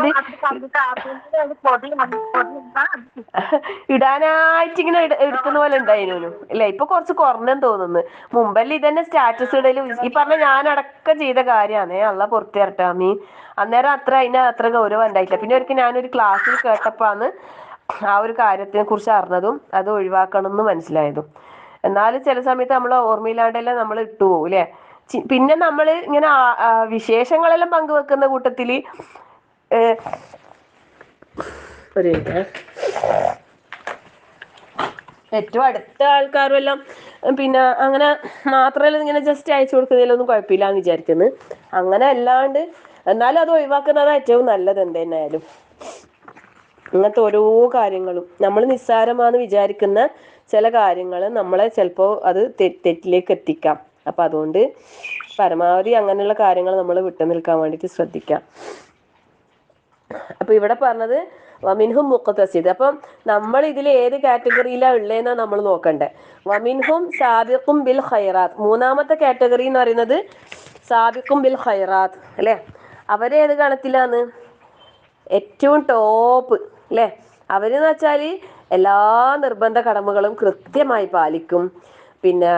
ഇടാനായിട്ട് ഇങ്ങനെ എടുക്കുന്ന പോലെ ഉണ്ടായിരുന്നു അല്ലെ. ഇപ്പൊ കുറച്ച് കുറഞ്ഞെന്ന് തോന്നുന്നു. മുമ്പെല്ലാം ഇതന്നെ സ്റ്റാറ്റസ് ഇടലും ഈ പറഞ്ഞ ഞാനടക്കം ചെയ്ത കാര്യമാണ്. അള്ള പുറത്തു തരട്ടെ മീ. അന്നേരം അത്ര ഗൗരവം ഉണ്ടായിട്ടില്ല. പിന്നെ ഒരിക്കൽ ഞാനൊരു ക്ലാസ്സിൽ കേട്ടപ്പോഴാണ് ആ ഒരു കാര്യത്തിനെ കുറിച്ച് അറിഞ്ഞതും അത് ഒഴിവാക്കണം എന്ന് മനസ്സിലായതും. എന്നാലും ചില സമയത്ത് നമ്മൾ ഓർമ്മയില്ലാണ്ടെല്ലാം നമ്മൾ ഇട്ടുപോകും അല്ലെ. പിന്നെ നമ്മൾ ഇങ്ങനെ വിശേഷങ്ങളെല്ലാം പങ്കുവെക്കുന്ന കൂട്ടത്തില് ഏറ്റവും അടുത്ത ആൾക്കാരും എല്ലാം പിന്നെ അങ്ങനെ മാത്രമല്ല ഇങ്ങനെ ജസ്റ്റ് അയച്ചു കൊടുക്കുന്നതിലൊന്നും കുഴപ്പമില്ലാന്ന് വിചാരിക്കുന്നു. അങ്ങനെ അല്ലാണ്ട് എന്നാലും അത് ഒഴിവാക്കുന്നതാണ് ഏറ്റവും നല്ലത്. എന്തായാലും അങ്ങനത്തെ ഓരോ കാര്യങ്ങളും നമ്മൾ നിസ്സാരമാണെന്ന് വിചാരിക്കുന്ന ചില കാര്യങ്ങൾ നമ്മളെ ചിലപ്പോൾ അത് തെറ്റിലേക്ക് എത്തിക്കാം. അപ്പൊ അതുകൊണ്ട് പരമാവധി അങ്ങനെയുള്ള കാര്യങ്ങൾ നമ്മൾ വിട്ടു നിൽക്കാൻ വേണ്ടിയിട്ട് ശ്രദ്ധിക്കാം. അപ്പൊ ഇവിടെ പറഞ്ഞത് വമിൻഹും മുഖ്തസിദ്. അപ്പം നമ്മൾ ഇതിൽ ഏത് കാറ്റഗറിയിലാണ് ഉള്ളതെന്നാണ് നമ്മൾ നോക്കണ്ടേ. വമിൻഹും സാബിഖും ബിൽ ഖൈറാത്ത്, മൂന്നാമത്തെ കാറ്റഗറി എന്ന് പറയുന്നത് സാബിഖും ബിൽ ഖൈറാത്ത് അല്ലെ. അവരേത് ഗണത്തിലാണ്? ഏറ്റവും ടോപ്പ് അല്ലെ. അവരെന്ന് വെച്ചാല് എല്ലാ നിർബന്ധ കടമകളും കൃത്യമായി പാലിക്കും. പിന്നെ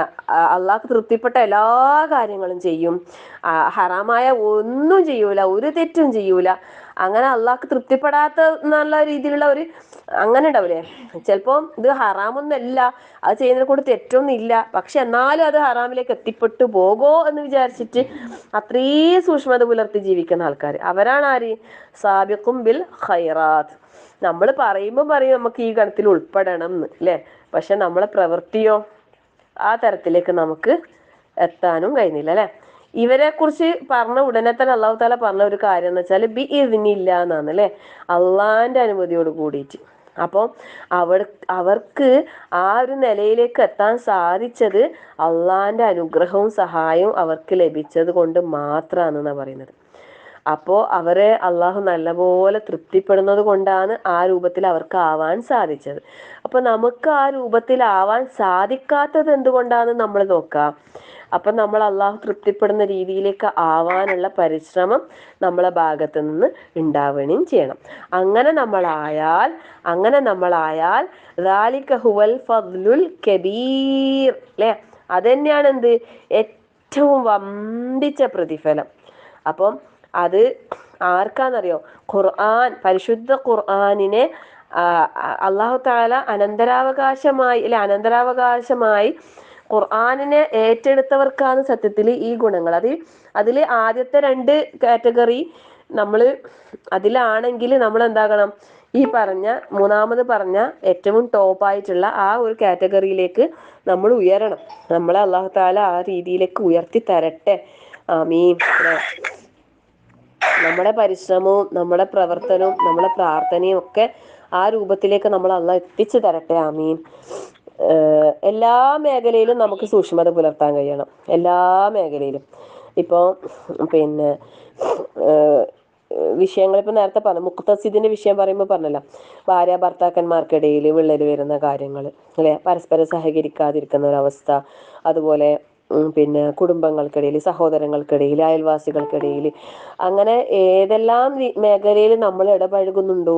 അള്ളാഹ്ക്ക് തൃപ്തിപ്പെട്ട എല്ലാ കാര്യങ്ങളും ചെയ്യും, ഹറാമായ ഒന്നും ചെയ്യൂല, ഒരു തെറ്റും ചെയ്യൂല. അങ്ങനെ അള്ളാഹ്ക്ക് തൃപ്തിപ്പെടാത്ത എന്നുള്ള രീതിയിലുള്ള ഒരു അങ്ങനെ ഉണ്ടാവില്ലേ, ചിലപ്പോൾ ഇത് ഹറാമൊന്നല്ല, അത് ചെയ്യുന്നതിനെ കൊണ്ട് തെറ്റൊന്നും ഇല്ല, പക്ഷെ എന്നാലും അത് ഹറാമിലേക്ക് എത്തിപ്പെട്ടു പോകോ എന്ന് വിചാരിച്ചിട്ട് അത്രയും സൂക്ഷ്മത പുലർത്തി ജീവിക്കുന്ന ആൾക്കാർ, അവരാണ് ആര്? സാബിഖും ബിൽ ഖൈറാത്ത്. നമ്മൾ പറയുമ്പോൾ പറയും നമുക്ക് ഈ ഗണത്തിൽ ഉൾപ്പെടണം എന്ന് അല്ലേ, പക്ഷെ നമ്മളെ പ്രവൃത്തിയോ ആ തരത്തിലേക്ക് നമുക്ക് എത്താനും കഴിയുന്നില്ല അല്ലെ. ഇവരെ കുറിച്ച് പറഞ്ഞ ഉടനെ തന്നെ അള്ളാഹു താല പറഞ്ഞ ഒരു കാര്യം എന്ന് വെച്ചാൽ ബി ഇതിനില്ല എന്നാണ് അല്ലെ, അള്ളാന്റെ അനുമതിയോട് കൂടിയിട്ട്. അപ്പോൾ അവർക്ക് ആ ഒരു നിലയിലേക്ക് എത്താൻ സാധിച്ചത് അള്ളാന്റെ അനുഗ്രഹവും സഹായവും അവർക്ക് ലഭിച്ചത് കൊണ്ട് മാത്രമാണെന്നാണ് പറയുന്നത്. അപ്പോൾ അവരെ അള്ളാഹു നല്ലപോലെ തൃപ്തിപ്പെടുന്നത് കൊണ്ടാണ് ആ രൂപത്തിൽ അവർക്ക് ആവാൻ സാധിച്ചത്. അപ്പോൾ നമുക്ക് ആ രൂപത്തിലാവാൻ സാധിക്കാത്തത് എന്തുകൊണ്ടാണെന്ന് നമ്മൾ നോക്കാം. അപ്പം നമ്മൾ അള്ളാഹു തൃപ്തിപ്പെടുന്ന രീതിയിലേക്ക് ആവാനുള്ള പരിശ്രമം നമ്മളെ ഭാഗത്ത് നിന്ന് ഉണ്ടാവുകയും ചെയ്യണം. അങ്ങനെ നമ്മളായാൽ ذَلِكَ هُوَ الْفَضْلُ الْكَبِيرُ അല്ലേ, അതുതന്നെയാണ് എന്ത് ഏറ്റവും വമ്പിച്ച പ്രതിഫലം. അപ്പം അത് ആർക്കാന്നറിയോ? പരിശുദ്ധ ഖുർആനിനെ അല്ലാഹു തആല അനന്തരാവകാശമായി ഖുർആനിനെ ഏറ്റെടുത്തവർക്കാണ് സത്യത്തിൽ ഈ ഗുണങ്ങൾ. അതിൽ ആദ്യത്തെ 2 കാറ്റഗറി നമ്മൾ അതിലാണെങ്കിൽ നമ്മൾ എന്താകണം, ഈ പറഞ്ഞ മൂന്നാമത് പറഞ്ഞ ഏറ്റവും ടോപ്പായിട്ടുള്ള ആ ഒരു കാറ്റഗറിയിലേക്ക് നമ്മൾ ഉയരണം. നമ്മളെ അല്ലാഹു തആല ആ രീതിയിലേക്ക് ഉയർത്തി തരട്ടെ. ആമീൻ. നമ്മുടെ പരിശ്രമവും നമ്മുടെ പ്രവർത്തനവും നമ്മുടെ പ്രാർത്ഥനയും ഒക്കെ ആ രൂപത്തിലേക്ക് നമ്മൾ അള്ളാഹ് എത്തിച്ചു തരട്ടെ. ആമീൻ. എല്ലാ മേഖലയിലും നമുക്ക് സൂക്ഷ്മത പുലർത്താൻ കഴിയണം, എല്ലാ മേഖലയിലും. ഇപ്പോൾ പിന്നെ വിഷയങ്ങൾ ഇപ്പോൾ നേരത്തെ പറഞ്ഞു, മുഖ്തസിദിന്റെ വിഷയം പറയുമ്പോൾ പറഞ്ഞല്ലോ, ഭാര്യ ഭർത്താക്കന്മാർക്കിടയിൽ വിള്ളൽ വരുന്ന കാര്യങ്ങൾ അല്ലെ, പരസ്പരം സഹകരിക്കാതിരിക്കുന്ന ഒരവസ്ഥ, അതുപോലെ പിന്നെ കുടുംബങ്ങൾക്കിടയിൽ, സഹോദരങ്ങൾക്കിടയിൽ, അയൽവാസികൾക്കിടയിൽ, അങ്ങനെ ഏതെല്ലാം മേഖലയിൽ നമ്മൾ ഇടപഴകുന്നുണ്ടോ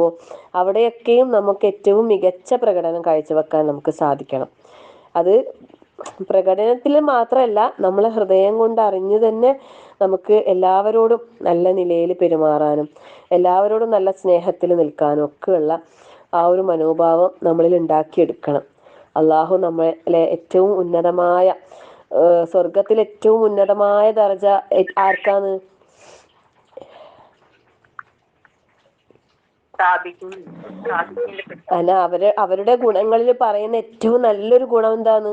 അവിടെയൊക്കെയും നമുക്ക് ഏറ്റവും മികച്ച പ്രകടനം കാഴ്ചവെക്കാൻ നമുക്ക് സാധിക്കണം. അത് പ്രകടനത്തിൽ മാത്രമല്ല, നമ്മളെ ഹൃദയം കൊണ്ട് അറിഞ്ഞു തന്നെ നമുക്ക് എല്ലാവരോടും നല്ല നിലയിൽ പെരുമാറാനും എല്ലാവരോടും നല്ല സ്നേഹത്തിൽ നിൽക്കാനും ഒക്കെയുള്ള ആ ഒരു മനോഭാവം നമ്മളിൽ ഉണ്ടാക്കിയെടുക്കണം. അള്ളാഹു നമ്മളെ ഏറ്റവും ഉന്നതമായ സ്വർഗത്തിൽ ഏറ്റവും ഉന്നതമായ ദർജ ആർക്കാണ്? അല്ല, അവരുടെ ഗുണങ്ങളിൽ പറയുന്ന ഏറ്റവും നല്ലൊരു ഗുണം എന്താണ്?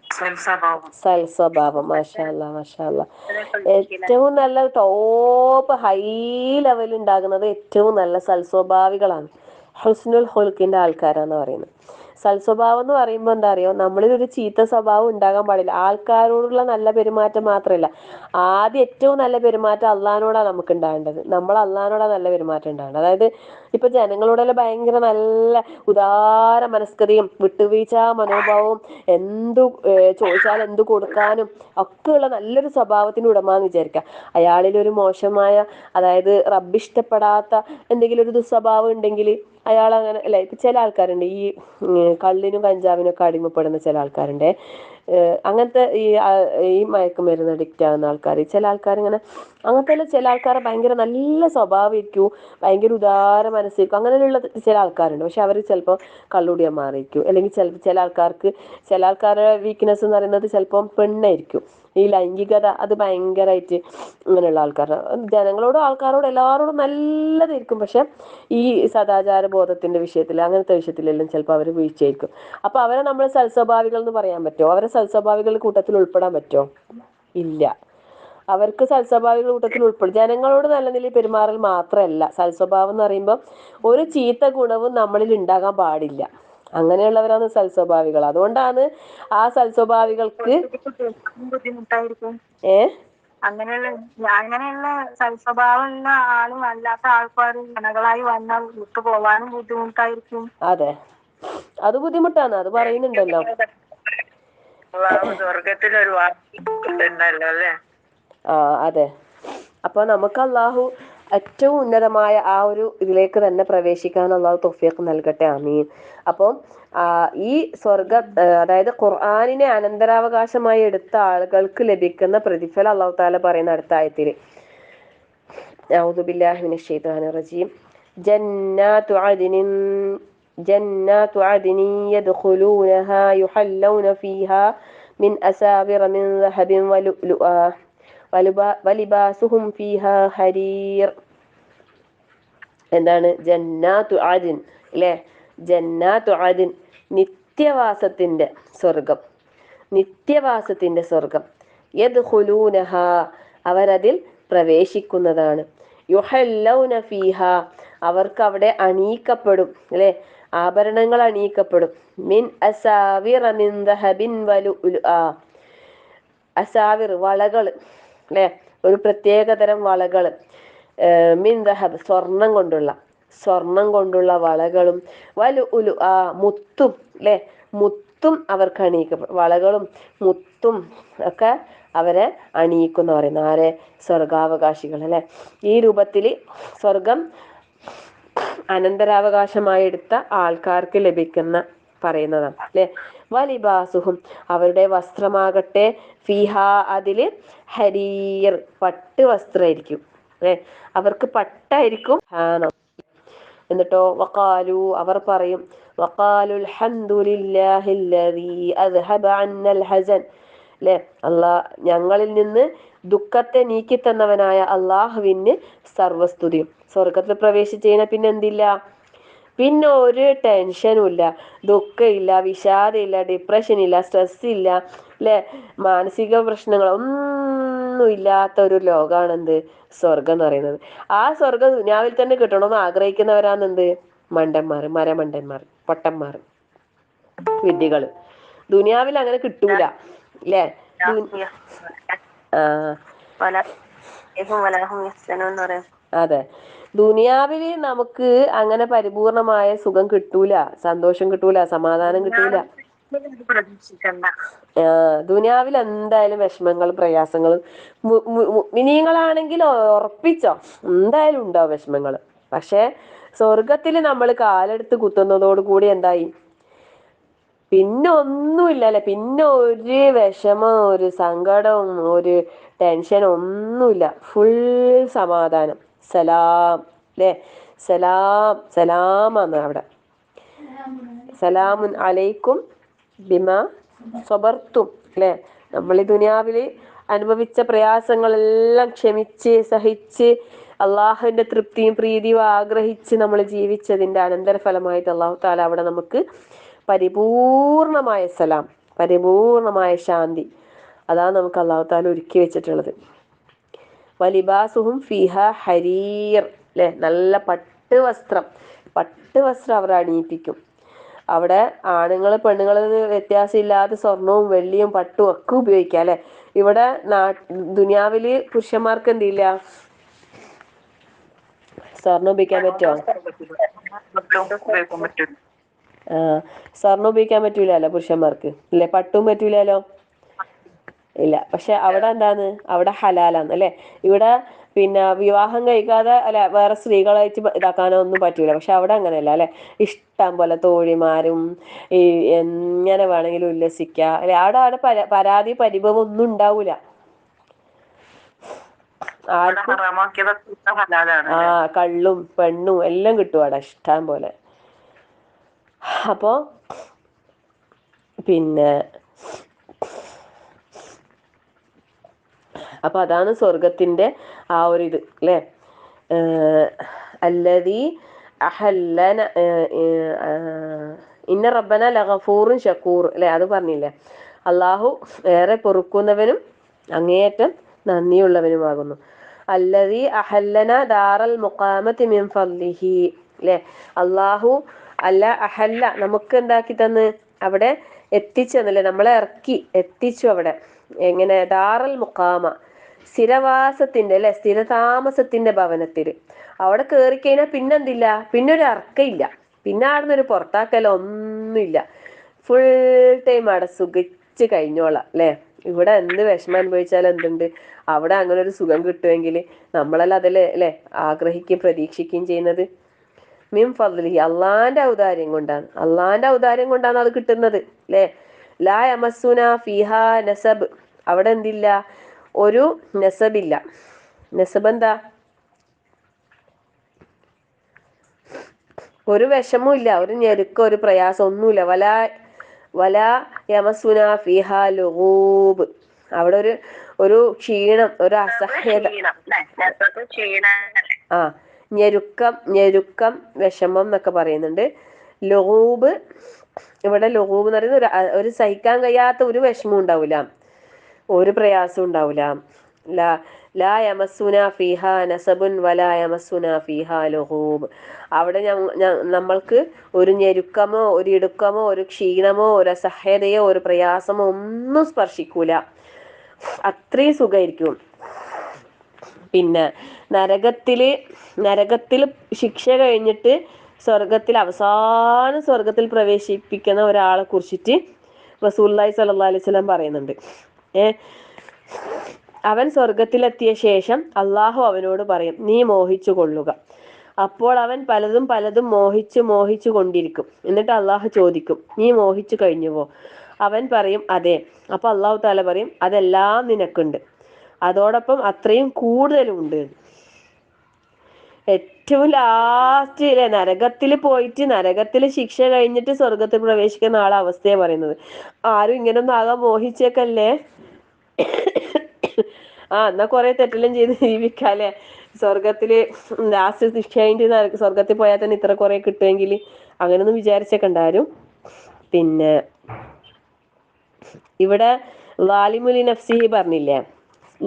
സൽസ്വഭാവം. മാഷാ അല്ലാ. ഏറ്റവും നല്ല ടോപ്പ് ഹൈ ലെവൽ ഉണ്ടാകുന്നത് ഏറ്റവും നല്ല സൽസ്വഭാവികളാണ്, ഹുസ്നുൽ ഹുൽക്കിന്റെ ആൾക്കാരാന്ന് പറയുന്നത്. സൽസ്വഭാവം എന്ന് പറയുമ്പോൾ എന്താ അറിയോ, നമ്മളിൽ ഒരു ചീത്ത സ്വഭാവം ഉണ്ടാകാൻ പാടില്ല. ആൾക്കാരോടുള്ള നല്ല പെരുമാറ്റം മാത്രമല്ല, ആദ്യം ഏറ്റവും നല്ല പെരുമാറ്റം അള്ളാഹിനോടാണ് നമുക്ക് ഉണ്ടാകേണ്ടത്. നമ്മൾ അള്ളാഹിനോടാണ് നല്ല പെരുമാറ്റം ഉണ്ടാകേണ്ടത്. അതായത് ഇപ്പൊ ജനങ്ങളോടെല്ലാം ഭയങ്കര നല്ല ഉദാര മനസ്കതയും വിട്ടുവീഴ്ച മനോഭാവവും, ചോദിച്ചാൽ എന്തു കൊടുക്കാനും ഒക്കെയുള്ള നല്ലൊരു സ്വഭാവത്തിന് ഉടമാന്ന് വിചാരിക്കുക. അയാളിൽ ഒരു മോശമായ, അതായത് റബ്ബിഷ്ടപ്പെടാത്ത എന്തെങ്കിലും ഒരു ദുസ്വഭാവം ഉണ്ടെങ്കിൽ അയാൾ അങ്ങനെ അല്ലെ. ഇപ്പം ചില ആൾക്കാരുണ്ട് ഈ കള്ളിനും കഞ്ചാവിനും ഒക്കെ അടിമപ്പെടുന്ന ചില ആൾക്കാരുണ്ട്. അങ്ങനത്തെ ഈ മയക്കുമരുന്ന് അഡിക്റ്റ് ആകുന്ന ആൾക്കാർ, ചില ആൾക്കാർ ഇങ്ങനെ അങ്ങനത്തെ ചില ആൾക്കാരെ ഭയങ്കര നല്ല സ്വഭാവമായിരിക്കും, ഭയങ്കര ഉദാര മനസ്സായിരിക്കും. അങ്ങനെയുള്ള ചില ആൾക്കാരുണ്ട്. പക്ഷെ അവർ ചിലപ്പോൾ കള്ളുടിയന്മാരായിരിക്കും, അല്ലെങ്കിൽ ചില ആൾക്കാരുടെ വീക്ക്നെസ് എന്ന് പറയുന്നത് ചിലപ്പം പെണ്ണായിരിക്കും. ഈ ലൈംഗികത അത് ഭയങ്കരമായിട്ട് ഇങ്ങനെയുള്ള ജനങ്ങളോടും ആൾക്കാരോടും എല്ലാവരോടും നല്ലതായിരിക്കും. പക്ഷെ ഈ സദാചാര ബോധത്തിന്റെ വിഷയത്തിൽ, അങ്ങനത്തെ വിഷയത്തിലെല്ലാം ചിലപ്പോൾ അവർ വീഴ്ചയായിരിക്കും. അപ്പൊ അവരെ നമ്മൾ സൽസ്വഭാവികൾ എന്ന് പറയാൻ പറ്റുമോ? അവരെ സൽസ്വഭാവികളുടെ കൂട്ടത്തിൽ ഉൾപ്പെടാൻ പറ്റുമോ? ഇല്ല. അവർക്ക് സൽസ്വഭാവികളുടെ കൂട്ടത്തിൽ ഉൾപ്പെടും. ജനങ്ങളോട് നല്ല നിലയിൽ പെരുമാറൽ മാത്രമല്ല സൽസ്വഭാവം എന്ന് പറയുമ്പോൾ ഒരു ചീത്ത ഗുണവും നമ്മളിൽ ഉണ്ടാകാൻ പാടില്ല. അങ്ങനെയുള്ളവരാണ് സൽസ്വഭാവികൾ. അതുകൊണ്ടാണ് ആ സൽസ്വഭാവികൾക്ക് ബുദ്ധിമുട്ടായിരിക്കും. അങ്ങനെയുള്ള സൽസ്വഭാവമുള്ള ആളും അല്ലാത്ത ആൾക്കാരും ജനങ്ങളായി വന്നാൽ വിട്ടു പോവാനും ബുദ്ധിമുട്ടായിരിക്കും. അതെ, അത് ബുദ്ധിമുട്ടാണ്. അത് പറയുന്നുണ്ടല്ലോ, സ്വർഗത്തിലൊരു വാക്കുണ്ടല്ലോ അല്ലേ. അതെ. അപ്പൊ നമുക്ക് അള്ളാഹു ഏറ്റവും ഉന്നതമായ ആ ഒരു ഇതിലേക്ക് തന്നെ പ്രവേശിക്കാൻ അള്ളാഹു തൗഫീഖ് നൽകട്ടെ. ആമീൻ. അപ്പം ഈ അതായത് ഖുർആനിനെ അനന്തരാവകാശമായി എടുത്ത ആളുകൾക്ക് ലഭിക്കുന്ന പ്രതിഫലം അള്ളാഹു താല പറയുന്ന അടുത്ത ആയത്തിൽ, അഊദു ബില്ലാഹി മിനശ് ശൈത്വാനിർ റജീം, ജന്നാതു അദ്നിൻ യദ്ഖുലൂനഹാ യുഹല്ലൗന ഫീഹാ മിൻ അസാവിറ മിൻ ദഹബിൻ വലുഅ്ലുആ വലിബാസുഹും ഫീഹാ ഹരീർ. എന്താണ് ജന്നാത്തു ആദിൻ അല്ലേ? ജന്നാത്തു ആദിൻ, നിത്യവാസത്തിന്റെ സ്വർഗം, നിത്യവാസത്തിന്റെ സ്വർഗം. യദ്ഖുലൂനഹ, അവരതിൽ പ്രവേശിക്കുന്നതാണ്. യുഹല്ലൗന ഫീഹ, അവർക്ക് അവിടെ അണിയിക്കപ്പെടും അല്ലെ, ആഭരണങ്ങൾ അണിയിക്കപ്പെടും. മിൻ അസാവിറ മിൻ ദഹബിൻ വലുഅ്ലുആ, അസാവിർ വളകൾ അല്ലെ, ഒരു പ്രത്യേകതരം വളകൾ. മിൻ ദഹബ്, സ്വർണം കൊണ്ടുള്ള വളകളും, വലുഅ്ലുആ, മുത്തും അല്ലെ, മുത്തും അവർക്ക് അണിയിക്കപ്പെടും. വളകളും മുത്തും ഒക്കെ അവരെ അണിയിക്കുന്ന പറയുന്നു. ആരെ? സ്വർഗാവകാശികൾ അല്ലെ. ഈ രൂപത്തിൽ സ്വർഗം അനന്തരാവകാശമായി എടുത്ത ആൾക്കാർക്ക് ലഭിക്കുന്ന പറയുന്നതാണ് അല്ലെ. വലിബാസുഹും, അവരുടെ വസ്ത്രമാകട്ടെ, ഫിഹ, അതില്, ഹരീർ, പട്ട് വസ്ത്രമായിരിക്കും അല്ലെ, അവർക്ക് പട്ടായിരിക്കും. എന്നിട്ടോ വഖാലു, അവർ പറയും, വഖാലു അൽഹംദുലില്ലാഹില്ലദീ അദ്ഹബ അന്നൽ ഹസൻ അല്ലെ, ഞങ്ങളിൽ നിന്ന് ദുഃഖത്തെ നീക്കി തന്നവനായ അള്ളാഹുവിന് സർവസ്തുതിയും. സ്വർഗത്തിൽ പ്രവേശിച്ചു കഴിഞ്ഞാൽ പിന്നെ എന്തില്ല? പിന്നെ ഒരു ടെൻഷനും ഇല്ല, ദുഃഖമില്ല, വിഷാദമില്ല, ഡിപ്രഷൻ ഇല്ല, സ്ട്രെസ് ഇല്ല അല്ലെ, മാനസിക പ്രശ്നങ്ങൾ ഒന്നും ഇല്ലാത്ത ഒരു ലോകമാണ് എന്ത്? സ്വർഗം എന്ന് പറയുന്നത്. ആ സ്വർഗം ദുനിയാവിൽ തന്നെ കിട്ടണമെന്ന് ആഗ്രഹിക്കുന്നവരാണെന്ത്? മണ്ടന്മാർ, മരമണ്ടന്മാർ, പൊട്ടന്മാർ, വിഡ്ഢികള്. ദുനിയാവിൽ അങ്ങനെ കിട്ടൂല അല്ലേ? അതെ, ദുനിയാവില് നമുക്ക് അങ്ങനെ പരിപൂർണമായ സുഖം കിട്ടൂല, സന്തോഷം കിട്ടൂല, സമാധാനം കിട്ടൂല. ദുനിയാവിൽ എന്തായാലും വിഷമങ്ങളും പ്രയാസങ്ങളും. മുഅ്മിനീങ്ങളാണെങ്കിൽ ഉറപ്പിച്ചോ എന്തായാലും ഉണ്ടാവും വിഷമങ്ങൾ. പക്ഷെ സ്വർഗത്തിൽ നമ്മൾ കാലെടുത്ത് കുത്തുന്നതോട് കൂടി എന്തായി? പിന്നെ ഒന്നുമില്ല അല്ലെ, പിന്നെ ഒരു വിഷമം, ഒരു സങ്കടവും, ഒരു ടെൻഷനും ഒന്നുമില്ല. ഫുൾ സമാധാനം, സലാം അല്ലെ, സലാമാണ് അവിടെ. സലാമുൻ അലൈക്കും ബിമാ സബർത്തും അല്ലെ. നമ്മൾ ഈ ദുനിയാവില് അനുഭവിച്ച പ്രയാസങ്ങളെല്ലാം ക്ഷമിച്ച് സഹിച്ച് അള്ളാഹുവിന്റെ തൃപ്തിയും പ്രീതിയും ആഗ്രഹിച്ച് നമ്മൾ ജീവിച്ചതിന്റെ അനന്തരഫലമായിട്ട് അള്ളാഹു താല അവിടെ നമുക്ക് പരിപൂർണമായ സലാം, പരിപൂർണമായ ശാന്തി, അതാണ് നമുക്ക് അള്ളാഹു താല ഒരുക്കി വെച്ചിട്ടുള്ളത്. വലിബാസുഹും ഫിഹ ഹരീർ അല്ലെ, നല്ല പട്ട് വസ്ത്രം അവർ അണിയിപ്പിക്കും. അവിടെ ആണുങ്ങൾ പെണ്ണുങ്ങൾ വ്യത്യാസമില്ലാതെ സ്വർണവും വെള്ളിയും പട്ടും ഒക്കെ ഉപയോഗിക്കാം അല്ലെ. ഇവിടെ ദുനിയാവില് പുരുഷന്മാർക്ക് എന്തില്ല? സ്വർണം ഉപയോഗിക്കാൻ പറ്റുമോ? സ്വർണം ഉപയോഗിക്കാൻ പറ്റൂലല്ലോ പുരുഷന്മാർക്ക് അല്ലെ, പട്ടും പറ്റൂലല്ലോ, ഇല്ല. പക്ഷെ അവിടെ എന്താണ്? അവിടെ ഹലാലാന്ന് അല്ലെ. ഇവിടെ പിന്നെ വിവാഹം കഴിക്കാതെ അല്ലെ വേറെ സ്ത്രീകളായിട്ട് ഇതാക്കാനോ ഒന്നും പറ്റൂല. പക്ഷെ അവിടെ അങ്ങനെയല്ല അല്ലെ, ഇഷ്ടം പോലെ തോഴിമാരും ഈ എങ്ങനെ വേണമെങ്കിലും ഉല്ലസിക്കുക അല്ലെ. അവിടെ പരാതി പരിഭവം ഒന്നും ഉണ്ടാവൂല. കള്ളും പെണ്ണും എല്ലാം കിട്ടും അവിടെ ഇഷ്ടം പോലെ. അപ്പോ പിന്നെ അതാണ് സ്വർഗത്തിന്റെ ആ ഒരു ഇത് അല്ലെ. അല്ലദീ അഹല്ലന ഇന്ന റബ്ബന ലഗഫൂറുൻ ഷക്കൂർ അല്ലെ, അത് പറഞ്ഞില്ലേ. അള്ളാഹു ഏറെ പൊറുക്കുന്നവനും അങ്ങേയറ്റം നന്ദിയുള്ളവനുമാകുന്നു. അല്ലദീ അഹല്ലന ദാറൽ മുഖാമത്തി മിൻ ഫദ്ലിഹി അല്ലെ. അള്ളാഹു അഹല്ല നമുക്ക് എന്താക്കി തന്ന്? അവിടെ എത്തിച്ചെന്നല്ലേ, നമ്മളെ എത്തിച്ചു അവിടെ. എങ്ങനെ? ദാറൽ മുഖാമ, സ്ഥിരവാസത്തിന്റെ അല്ലെ, സ്ഥിരതാമസത്തിന്റെ ഭവനത്തില്. അവിടെ കേറിക്കഴിഞ്ഞാൽ പിന്നെന്തില്ല? പിന്നെ ഒരു അർക്കയില്ല, പിന്നെ ആടുന്നൊരു പുറത്താക്കലോ ഒന്നുമില്ല. ഫുൾ ടൈം അവിടെ സുഖിച്ച് കഴിഞ്ഞോളാം അല്ലെ. ഇവിടെ എന്ത് വിഷമം അനുഭവിച്ചാലും എന്തുണ്ട്, അവിടെ അങ്ങനെ ഒരു സുഖം കിട്ടുമെങ്കിൽ നമ്മളെല്ലാം അതല്ലേ അല്ലേ ആഗ്രഹിക്കുകയും പ്രതീക്ഷിക്കുകയും ചെയ്യുന്നത്. മിൻ ഫദ്ലിഹി, അള്ളാന്റെ ഔദാര്യം കൊണ്ടാണ്, അള്ളാന്റെ ഔദാര്യം കൊണ്ടാണ് അത് കിട്ടുന്നത് അല്ലേ. ലാ യമസ്സുന ഫിഹ നസബ്, അവിടെ എന്തില്ല, ഒരു നസബില്ല. നസബ് എന്താ, ഒരു വിഷമവും ഇല്ല, ഒരു ഞെരുക്കം ഒരു പ്രയാസം ഒന്നുമില്ല. വല യമസുന ഫിഹ ലുഗൂബ്, അവിടെ ഒരു ക്ഷീണം, ഒരു അസഹ്യത, ആ ഞെരുക്കം വിഷമം എന്നൊക്കെ പറയുന്നുണ്ട്. ലുഗൂബ്, ഇവിടെ ലുഗൂബ് എന്ന് പറയുന്നത് ഒരു സഹിക്കാൻ കഴിയാത്ത ഒരു വിഷമവും ഉണ്ടാവില്ല, ഒരു പ്രയാസവും ഉണ്ടാവില്ല. ലാ ലാ യമസുന ഫിഹ നസബുൻ വലാ യമസുന ഫിഹ ലുഗൂബ്, അവിടെ നമ്മൾക്ക് ഒരു ഞെരുക്കമോ ഒരു ഇടുക്കമോ ഒരു ക്ഷീണമോ ഒരു അസഹ്യതയോ ഒരു പ്രയാസമോ ഒന്നും സ്പർശിക്കൂല, അത്രയും സുഖമായിരിക്കും. പിന്നെ നരകത്തിൽ ശിക്ഷ കഴിഞ്ഞിട്ട് സ്വർഗത്തിൽ പ്രവേശിപ്പിക്കുന്ന ഒരാളെ കുറിച്ചിട്ട് റസൂലുള്ളാഹി സ്വല്ലല്ലാഹി അലൈഹി വസല്ലം പറയുന്നുണ്ട്. അവൻ സ്വർഗത്തിലെത്തിയ ശേഷം അള്ളാഹു അവനോട് പറയും, നീ മോഹിച്ചു കൊള്ളുക. അപ്പോൾ അവൻ പലതും മോഹിച്ചു കൊണ്ടിരിക്കും. എന്നിട്ട് അള്ളാഹു ചോദിക്കും, നീ മോഹിച്ചു കഴിഞ്ഞുവോ? അവൻ പറയും, അതെ. അപ്പൊ അള്ളാഹു തആല പറയും, അതെല്ലാം നിനക്കുണ്ട്, അതോടൊപ്പം അത്രയും കൂടുതലുണ്ട്. ഏറ്റവും ലാസ്റ്റ് അല്ലെ നരകത്തിൽ പോയിട്ട് നരകത്തിൽ ശിക്ഷ കഴിഞ്ഞിട്ട് സ്വർഗത്തിൽ പ്രവേശിക്കുന്ന ആളെ അവസ്ഥയെ പറയുന്നത്. ആരും ഇങ്ങനൊന്നും ആകാൻ മോഹിച്ചേക്കല്ലേ. എന്നാ കൊറേ തെറ്റെല്ലാം ചെയ്ത് ജീവിക്കാല്ലേ. സ്വർഗത്തില് ലാസ്റ്റ് ശിക്ഷ കഴിഞ്ഞിട്ട് സ്വർഗത്തിൽ പോയാൽ തന്നെ ഇത്ര കുറെ കിട്ടുമെങ്കിൽ അങ്ങനൊന്നും വിചാരിച്ചേക്കണ്ട ആരും. പിന്നെ ഇവിടെ വാലിമുലി നഫ്സിഹി പറഞ്ഞില്ലേ,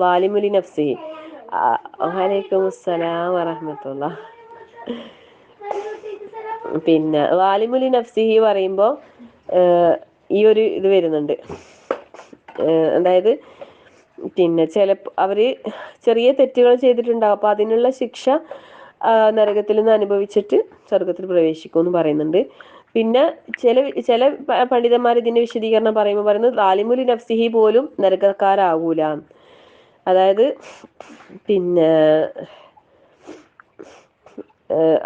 വാലിമുലി നഫ്സിഹി. വഅലൈക്കും അസ്സലാം വറഹ്മത്തുള്ളാഹ്. പിന്നെ വാലിമുലി നഫ്സിഹി പറയുമ്പോ ഈ ഒരു ഇത് വരുന്നുണ്ട്, അതായത് പിന്നെ അവര് ചെറിയ തെറ്റുകൾ ചെയ്തിട്ടുണ്ടാവും, അപ്പൊ അതിനുള്ള ശിക്ഷ നരകത്തിൽ നിന്ന് അനുഭവിച്ചിട്ട് സ്വർഗത്തിൽ പ്രവേശിക്കും എന്ന് പറയുന്നുണ്ട്. പിന്നെ ചില പണ്ഡിതന്മാർ ഇതിന്റെ വിശദീകരണം പറയുന്നത് ലാലിമുലി നഫ്സിഹി പോലും നരകക്കാരാകൂല, അതായത് പിന്നെ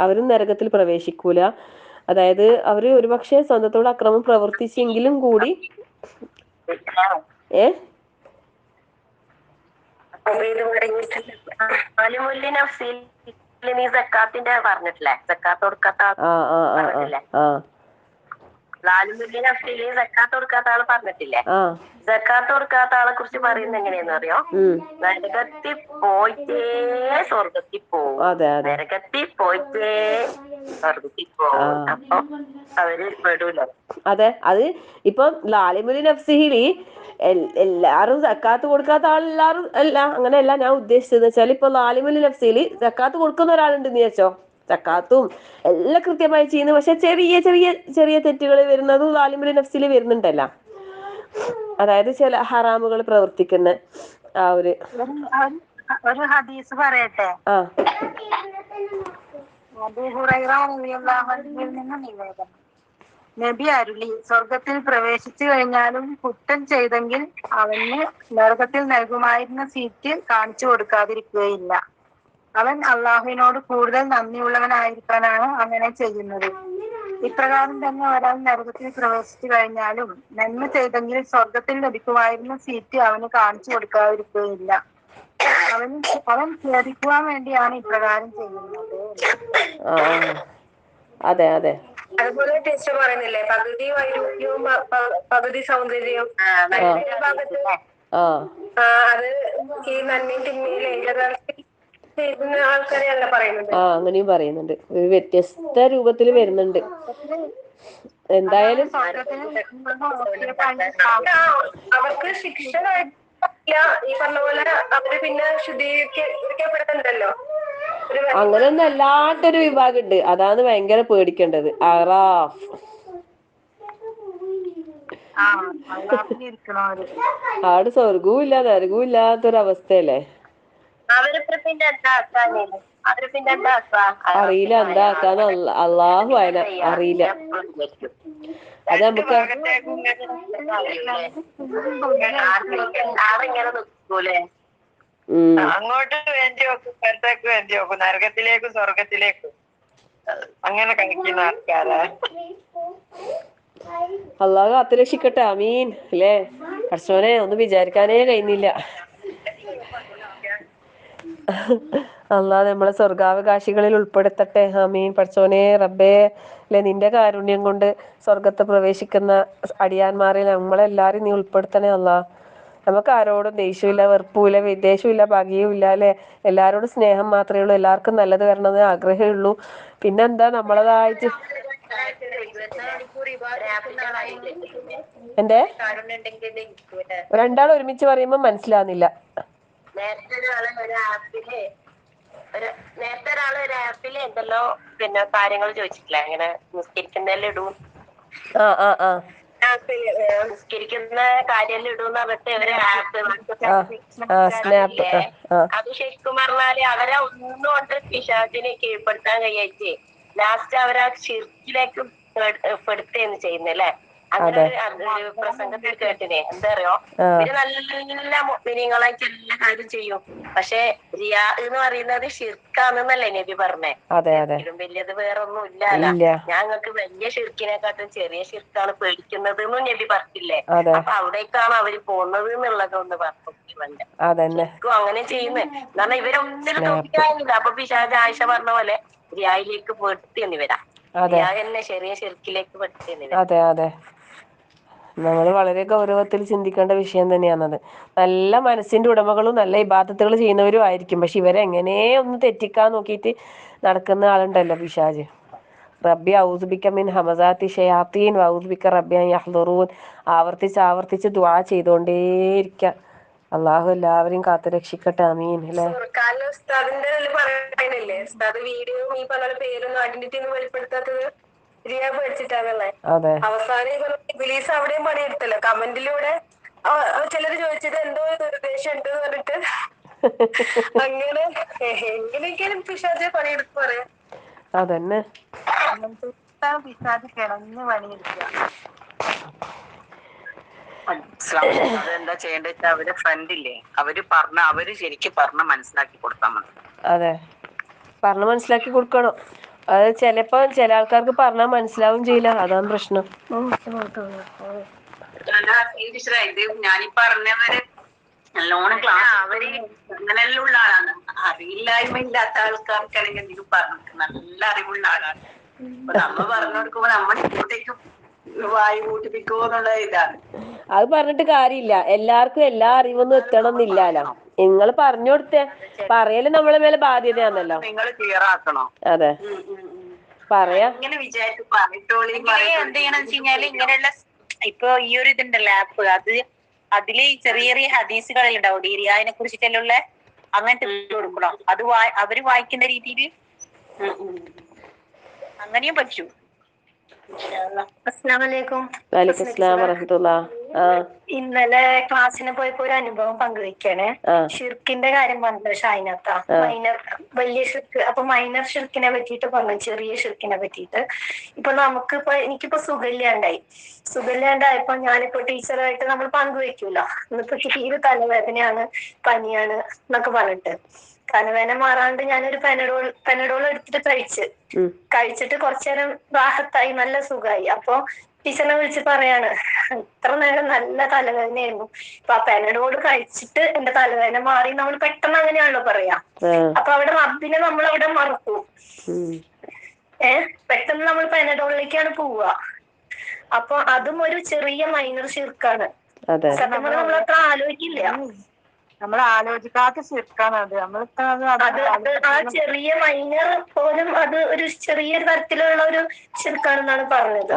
അവരും നരകത്തിൽ പ്രവേശിക്കൂല. അതായത് അവര് ഒരുപക്ഷെ സ്വന്തത്തോട് അക്രമം പ്രവർത്തിച്ചെങ്കിലും കൂടി പറഞ്ഞിട്ടില്ലേ, സക്കാത്ത് കൊടുക്കാത്ത ലാലിമുല്ലി നഫ്സിൽ സക്കാത്ത് കൊടുക്കാത്ത ആള് പറഞ്ഞിട്ടില്ലേ, സക്കാത്ത് കൊടുക്കാത്ത ആളെ കുറിച്ച് പറയുന്നത് എങ്ങനെയാന്ന് അറിയോ? നരകത്തിൽ പോയിട്ടേ സ്വർഗത്തിൽ പോവും, നരകത്തിൽ പോയിട്ടേ സ്വർഗത്തിൽ പോവും. അപ്പൊ അവര് പെടൂല. അതെ, അത് ഇപ്പം ലാലിമുലി നഫ്സിഹില് എല്ലാരും സക്കാത്ത് കൊടുക്കാത്ത ആളെല്ലാരും അല്ല, അങ്ങനെയല്ല ഞാൻ ഉദ്ദേശിച്ചത്. വെച്ചാൽ ഇപ്പൊ ലാലിമുലി നഫ്സില് സക്കാത്ത് കൊടുക്കുന്ന ഒരാളുണ്ടെന്ന് വിചാരിച്ചോ, സക്കാത്തും എല്ലാം കൃത്യമായി ചെയ്യുന്നു, പക്ഷെ ചെറിയ തെറ്റുകൾ വരുന്നതും ലാലിമുലി നഫ്സില് വരുന്നുണ്ടല്ലോ. അതായത് ചില ഹറാമുകൾ പ്രവർത്തിക്കുന്ന ആ ഒരു ഹദീസ് പറയട്ടെ. അബൂ ഹുറൈറ റളിയല്ലാഹു അൻഹുവിൽ നിന്ന് നിവേദനം, നബി അരുളി, സ്വർഗത്തിൽ പ്രവേശിച്ചു കഴിഞ്ഞാലും കുറ്റം ചെയ്തെങ്കിൽ അവന് നരകത്തിൽ നൽകുമായിരുന്ന സീറ്റ് കാണിച്ചു കൊടുക്കാതിരിക്കുകയില്ല. അവൻ അള്ളാഹുവിനോട് കൂടുതൽ നന്ദിയുള്ളവനായിരിക്കാനാണ് അങ്ങനെ ചെയ്യുന്നത്. ഇപ്രകാരം തന്നെ ഒരാൾ നരകത്തിൽ പ്രവേശിച്ചു കഴിഞ്ഞാലും നന്മ ചെയ്തെങ്കിൽ സ്വർഗത്തിൽ ലഭിക്കുമായിരുന്ന സീറ്റ് അവന് കാണിച്ചു കൊടുക്കാതിരിക്കുകയില്ല. അവൻ ഖേദിക്കുവാൻ വേണ്ടിയാണ് ഇപ്രകാരം ചെയ്യുന്നത്. അതെ അതെ. അതുപോലെ ടീച്ചർ പറയുന്നില്ലേ, പകുതി വൈരൂപ്യവും പകുതി സൗന്ദര്യവും. അത് ഈ നന്മയും തിന്മയും ചെയ്യുന്ന ആൾക്കാരെയല്ല പറയുന്നത്. അങ്ങനെയും പറയുന്നുണ്ട്, ഒരു വ്യത്യസ്ത രൂപത്തിൽ വരുന്നുണ്ട്. എന്തായാലും അവർക്ക് ശിക്ഷ ഈ പറഞ്ഞ പോലെ അവര് പിന്നെ ശുദ്ധീകരിക്കപ്പെടുന്നുണ്ടല്ലോ. അങ്ങനെയൊന്നും അല്ലാത്തൊരു വിഭാഗം ഉണ്ട്, അതാണ് ഭയങ്കര പേടിക്കേണ്ടത്. അറാഫ്, അവിടെ സ്വർഗവും ഇല്ല നരകവും ഇല്ലാത്തൊരവസ്ഥയല്ലേ. അവരിപ്പോ പിന്നെ എന്താ ആക്കാനേ അവര് പിന്നെ എന്താ ആക്കാ അറിയില്ല എന്താ ആക്കാന്ന് അള്ളാഹു അയന അറിയില്ല. അത് നമുക്ക് ആളിങ്ങനെ നിക്കൂലേ അങ്ങോട്ട് വേണ്ടി വെക്കും ഇപ്പുറത്തേക്ക് വേണ്ടി വെക്കും നരകത്തിലേക്കും സ്വർഗത്തിലേക്കും അങ്ങനെ കഴിക്കുന്ന ആൾക്കാരാ. അള്ളാഹു കാത്തുരക്ഷിക്കട്ടെ. ആമീൻ അല്ലേ? പടച്ചോനെ ഒന്നും വിചാരിക്കാനേ കഴിയുന്നില്ല. അള്ളാഹ് നമ്മളെ സ്വർഗാവകാശികളിൽ ഉൾപ്പെടുത്തട്ടെ. ആമീൻ. പടച്ചോനെ റബ്ബേ അല്ലെ നിന്റെ കാരുണ്യം കൊണ്ട് സ്വർഗത്ത് പ്രവേശിക്കുന്ന അടിയാന്മാരിൽ നമ്മളെല്ലാരും നീ ഉൾപ്പെടുത്തണേ അള്ളാഹ്. നമുക്ക് ആരോടും ദേഷ്യമില്ല, വെറുപ്പുമില്ല, വിദ്വേഷമില്ല, പകയും ഇല്ല അല്ലെ. എല്ലാരോടും സ്നേഹം മാത്രമേ ഉള്ളൂ. എല്ലാവർക്കും നല്ലത് വരണമെന്ന് ആഗ്രഹമേ ഉള്ളൂ. പിന്നെന്താ നമ്മളതായിട്ട് എന്റെ രണ്ടാൾ ഒരുമിച്ച് പറയുമ്പോ മനസ്സിലാവുന്നില്ല. നേരത്തെ ഒരാള് ഒരു ആപ്പില് എന്തെല്ലോ പിന്നെ കാര്യങ്ങൾ ചോദിച്ചിട്ടില്ല അങ്ങനെ നിസ്കരിക്കുന്നതിൽ ഇടും നിസ്കരിക്കുന്ന കാര്യം ഇടുന്ന സ്നാപ്പ്. അത് ശരിക്കും പറഞ്ഞാല് അവരെ ഒന്നും കൊണ്ട് പിശാചിനെ കീഴ്പ്പെടുത്താൻ കഴിയായിട്ട് ലാസ്റ്റ് അവരാ ഷിർക്കിലേക്ക് പെടുത്തുകയാണ് ചെയ്യുന്നല്ലേ. അങ്ങനെ ഒരു പ്രസംഗത്തിൽ കേട്ടിനെ എന്താ അറിയോ, ഇവര് നല്ല മുഅ്മിനീങ്ങളായിട്ട് എല്ലാ കാര്യം ചെയ്യും. പക്ഷെ റിയാ എന്ന് പറയുന്നത് ഷിർക്കാന്നല്ലേ നബി പറഞ്ഞേ. ഇതിലും വലിയത് വേറൊന്നും ഇല്ലല്ലോ. ഞങ്ങൾക്ക് വലിയ ഷിർക്കിനെക്കാട്ടും ചെറിയ ഷിർക്കാണ് പേടിക്കുന്നത് എന്നും നബി പറഞ്ഞില്ലേ. അപ്പൊ അവിടേക്കാണ് അവര് പോകുന്നത് എന്നുള്ളതൊന്ന് പറഞ്ഞു. ശരിക്കും അങ്ങനെ ചെയ്യുന്നത് കാരണം ഇവരൊന്നിനും തോൽപ്പിക്കാനില്ല. അപ്പൊ പിശാച് ആയിഷ പറഞ്ഞ പോലെ റിയായിലേക്ക് പെടുത്തിയെന്ന് വരാം. റിയാ തന്നെ ചെറിയ ഷിർക്കിലേക്ക് പെടുത്തിയെന്ന് വരാം. അതെ അതെ, നമ്മൾ വളരെ ഗൗരവത്തിൽ ചിന്തിക്കേണ്ട വിഷയം തന്നെയാണത്. നല്ല മനസ്സിന്റെ ഉടമകളും നല്ല ഇബാദത്തുകൾ ചെയ്യുന്നവരും ആയിരിക്കും. പക്ഷെ ഇവരെങ്ങനെ ഒന്ന് തെറ്റിക്കാൻ നോക്കിയിട്ട് നടക്കുന്ന ആളുണ്ടല്ലോ പിശാച്. റബ്ബി ഔദു ബിക മിൻ ഹമസാത്തി ഷയാത്തീൻ വഔദു ബിക റബ്ബി അൻ യഹ്ദുറൂൻ. ആവർത്തിച്ച് ദുആ ചെയ്തുകൊണ്ടേയിരിക്കുക. അള്ളാഹു എല്ലാവരെയും കാത്തു രക്ഷിക്കട്ടെ. ആമീൻ. അല്ലേ? ഉസ്താദിന്റെ പറയണില്ലേ, ഉസ്താദ് വീഡിയോ ഈ പറഞ്ഞ പേരൊന്നും ഐഡന്റിറ്റി ഒന്നും വെളിപ്പെടുത്താത്തത് റിയാ പേടിച്ചിട്ടാണല്ലേ. അവസാനം ഇബ്ലീസ് അവിടെയും പണിയെടുത്തല്ലോ. കമന്റിലൂടെ ചിലര് ചോദിച്ചത് എന്തോ ദുരുദ്ദേശം ഉണ്ട് പറഞ്ഞിട്ട് അങ്ങനെ എങ്ങനെയൊക്കെയാണ് പിശാച് പണിയെടുക്കുക പറയാം. അതന്നെ പിശാച് കിടന്ന് പണിയെടുക്കുക. അതെന്താ ചെയ്യേണ്ടത് വെച്ചാൽ അവരെ ഫ്രണ്ടില്ലേ അവര് ശരിക്കും പറഞ്ഞ മനസ്സിലാക്കി കൊടുത്താൽ മതി. അതെ, പറഞ്ഞ് മനസ്സിലാക്കി കൊടുക്കണം. അത് ചിലപ്പോ ചില ആൾക്കാർക്ക് പറഞ്ഞാൽ മനസ്സിലാവും ചെയ്യില്ല. അതാണ് പ്രശ്നം. ഇത് ഞാനീ പറഞ്ഞവര് നല്ലോണം ക്ലാസ് അങ്ങനെല്ലാം ഉള്ള ആളാണ്. അറിയില്ലായ്മ ഇല്ലാത്ത ആൾക്കാർക്കാണെങ്കിൽ എന്തെങ്കിലും പറഞ്ഞു നല്ല അറിവുള്ള ആളാണ്. അപ്പൊ നമ്മൾ പറഞ്ഞു കൊടുക്കുമ്പോ നമ്മൾ ഇങ്ങോട്ടേക്കും വായു കൂട്ടിപ്പിക്കുമോ എന്നുള്ള ഇതാണ്. അത് പറഞ്ഞിട്ട് കാര്യമില്ല. എല്ലാവർക്കും എല്ലാ അറിവൊന്നും എത്തണം എന്നില്ലല്ലോ. നിങ്ങൾ പറഞ്ഞു കൊടുത്തേ പറയല് നമ്മളെ മേലെ ബാധ്യതയാണല്ലോ. നിങ്ങൾ ക്ലിയർ ആക്കണോ? അതെ, പറയാ. ഇങ്ങനെ വിചാരിച്ചു പറഞ്ഞിട്ടോളി. എന്ത് ചെയ്യണം വെച്ച് കഴിഞ്ഞാല് ഇങ്ങനെയുള്ള ഇപ്പൊ ഈ ഒരു ഇതുണ്ടല്ലോ ആപ്പ്, അതില് ചെറിയ ചെറിയ ഹദീസുകളിൽ ഉണ്ടാവും റിയാനെ കുറിച്ചിട്ടുള്ള അങ്ങനത്തെ കൊടുക്കണം. അത് അവര് വായിക്കുന്ന രീതിയിൽ അങ്ങനെയും പറ്റൂ. അസ്സലാമലൈക്കും. വലൈക്കും അസ്സലാം വറഹ്മത്തുള്ളാഹി. ഇന്നലെ ക്ലാസ്സിന് പോയപ്പോ ഒരു അനുഭവം പങ്കുവെക്കാണ്. ഷിർക്കിന്റെ കാര്യം പറഞ്ഞത് ഷൈനത്ത മൈനർ വലിയ ഷിർക്ക്. അപ്പൊ മൈനർ ഷിർക്കിനെ പറ്റിയിട്ട് പറഞ്ഞു, ചെറിയ ഷിർക്കിനെ പറ്റിയിട്ട്. ഇപ്പൊ എനിക്കിപ്പോ സുഖമില്ലാണ്ടായപ്പോ ഞാനിപ്പോ ടീച്ചറായിട്ട് നമ്മൾ പങ്കുവെക്കൂല. ഇന്നിപ്പോ തീരെ തലവേദനയാണ്, പനിയാണ് എന്നൊക്കെ പറഞ്ഞിട്ട് തലവേദന മാറാണ്ട് ഞാനൊരു പെനഡോൾ എടുത്തിട്ട് കഴിച്ചിട്ട് കുറച്ചു നേരം റാഹത്തായി, നല്ല സുഖമായി. അപ്പൊ ടീച്ചറിനെ വിളിച്ച് പറയാണ്, ഇത്ര നേരം നല്ല തലവേദനയായിരുന്നു, ഇപ്പൊ ആ പെനഡോൾ കഴിച്ചിട്ട് എന്റെ തലവേദന മാറി. നമ്മൾ പെട്ടെന്ന് അങ്ങനെയാണല്ലോ പറയാ. അപ്പൊ അവിടെ റബ്ബിനെ നമ്മൾ അവിടെ മറക്കും. പെട്ടെന്ന് നമ്മൾ പെനഡോളിലേക്കാണ് പോവുക. അപ്പൊ അതും ഒരു ചെറിയ മൈനർ ഷിർക്കാണ്. സത്യം പറഞ്ഞാൽ നമ്മൾ അത്ര ആലോചിക്കില്ല. നമ്മൾ ആലോചിക്കാത്ത ഷിർക്കാണ് അത്. ആ ചെറിയ മൈനർ പോലും അത് ഒരു ചെറിയ തരത്തിലുള്ള ഒരു ഷിർക്കാണെന്നാണ് പറഞ്ഞത്.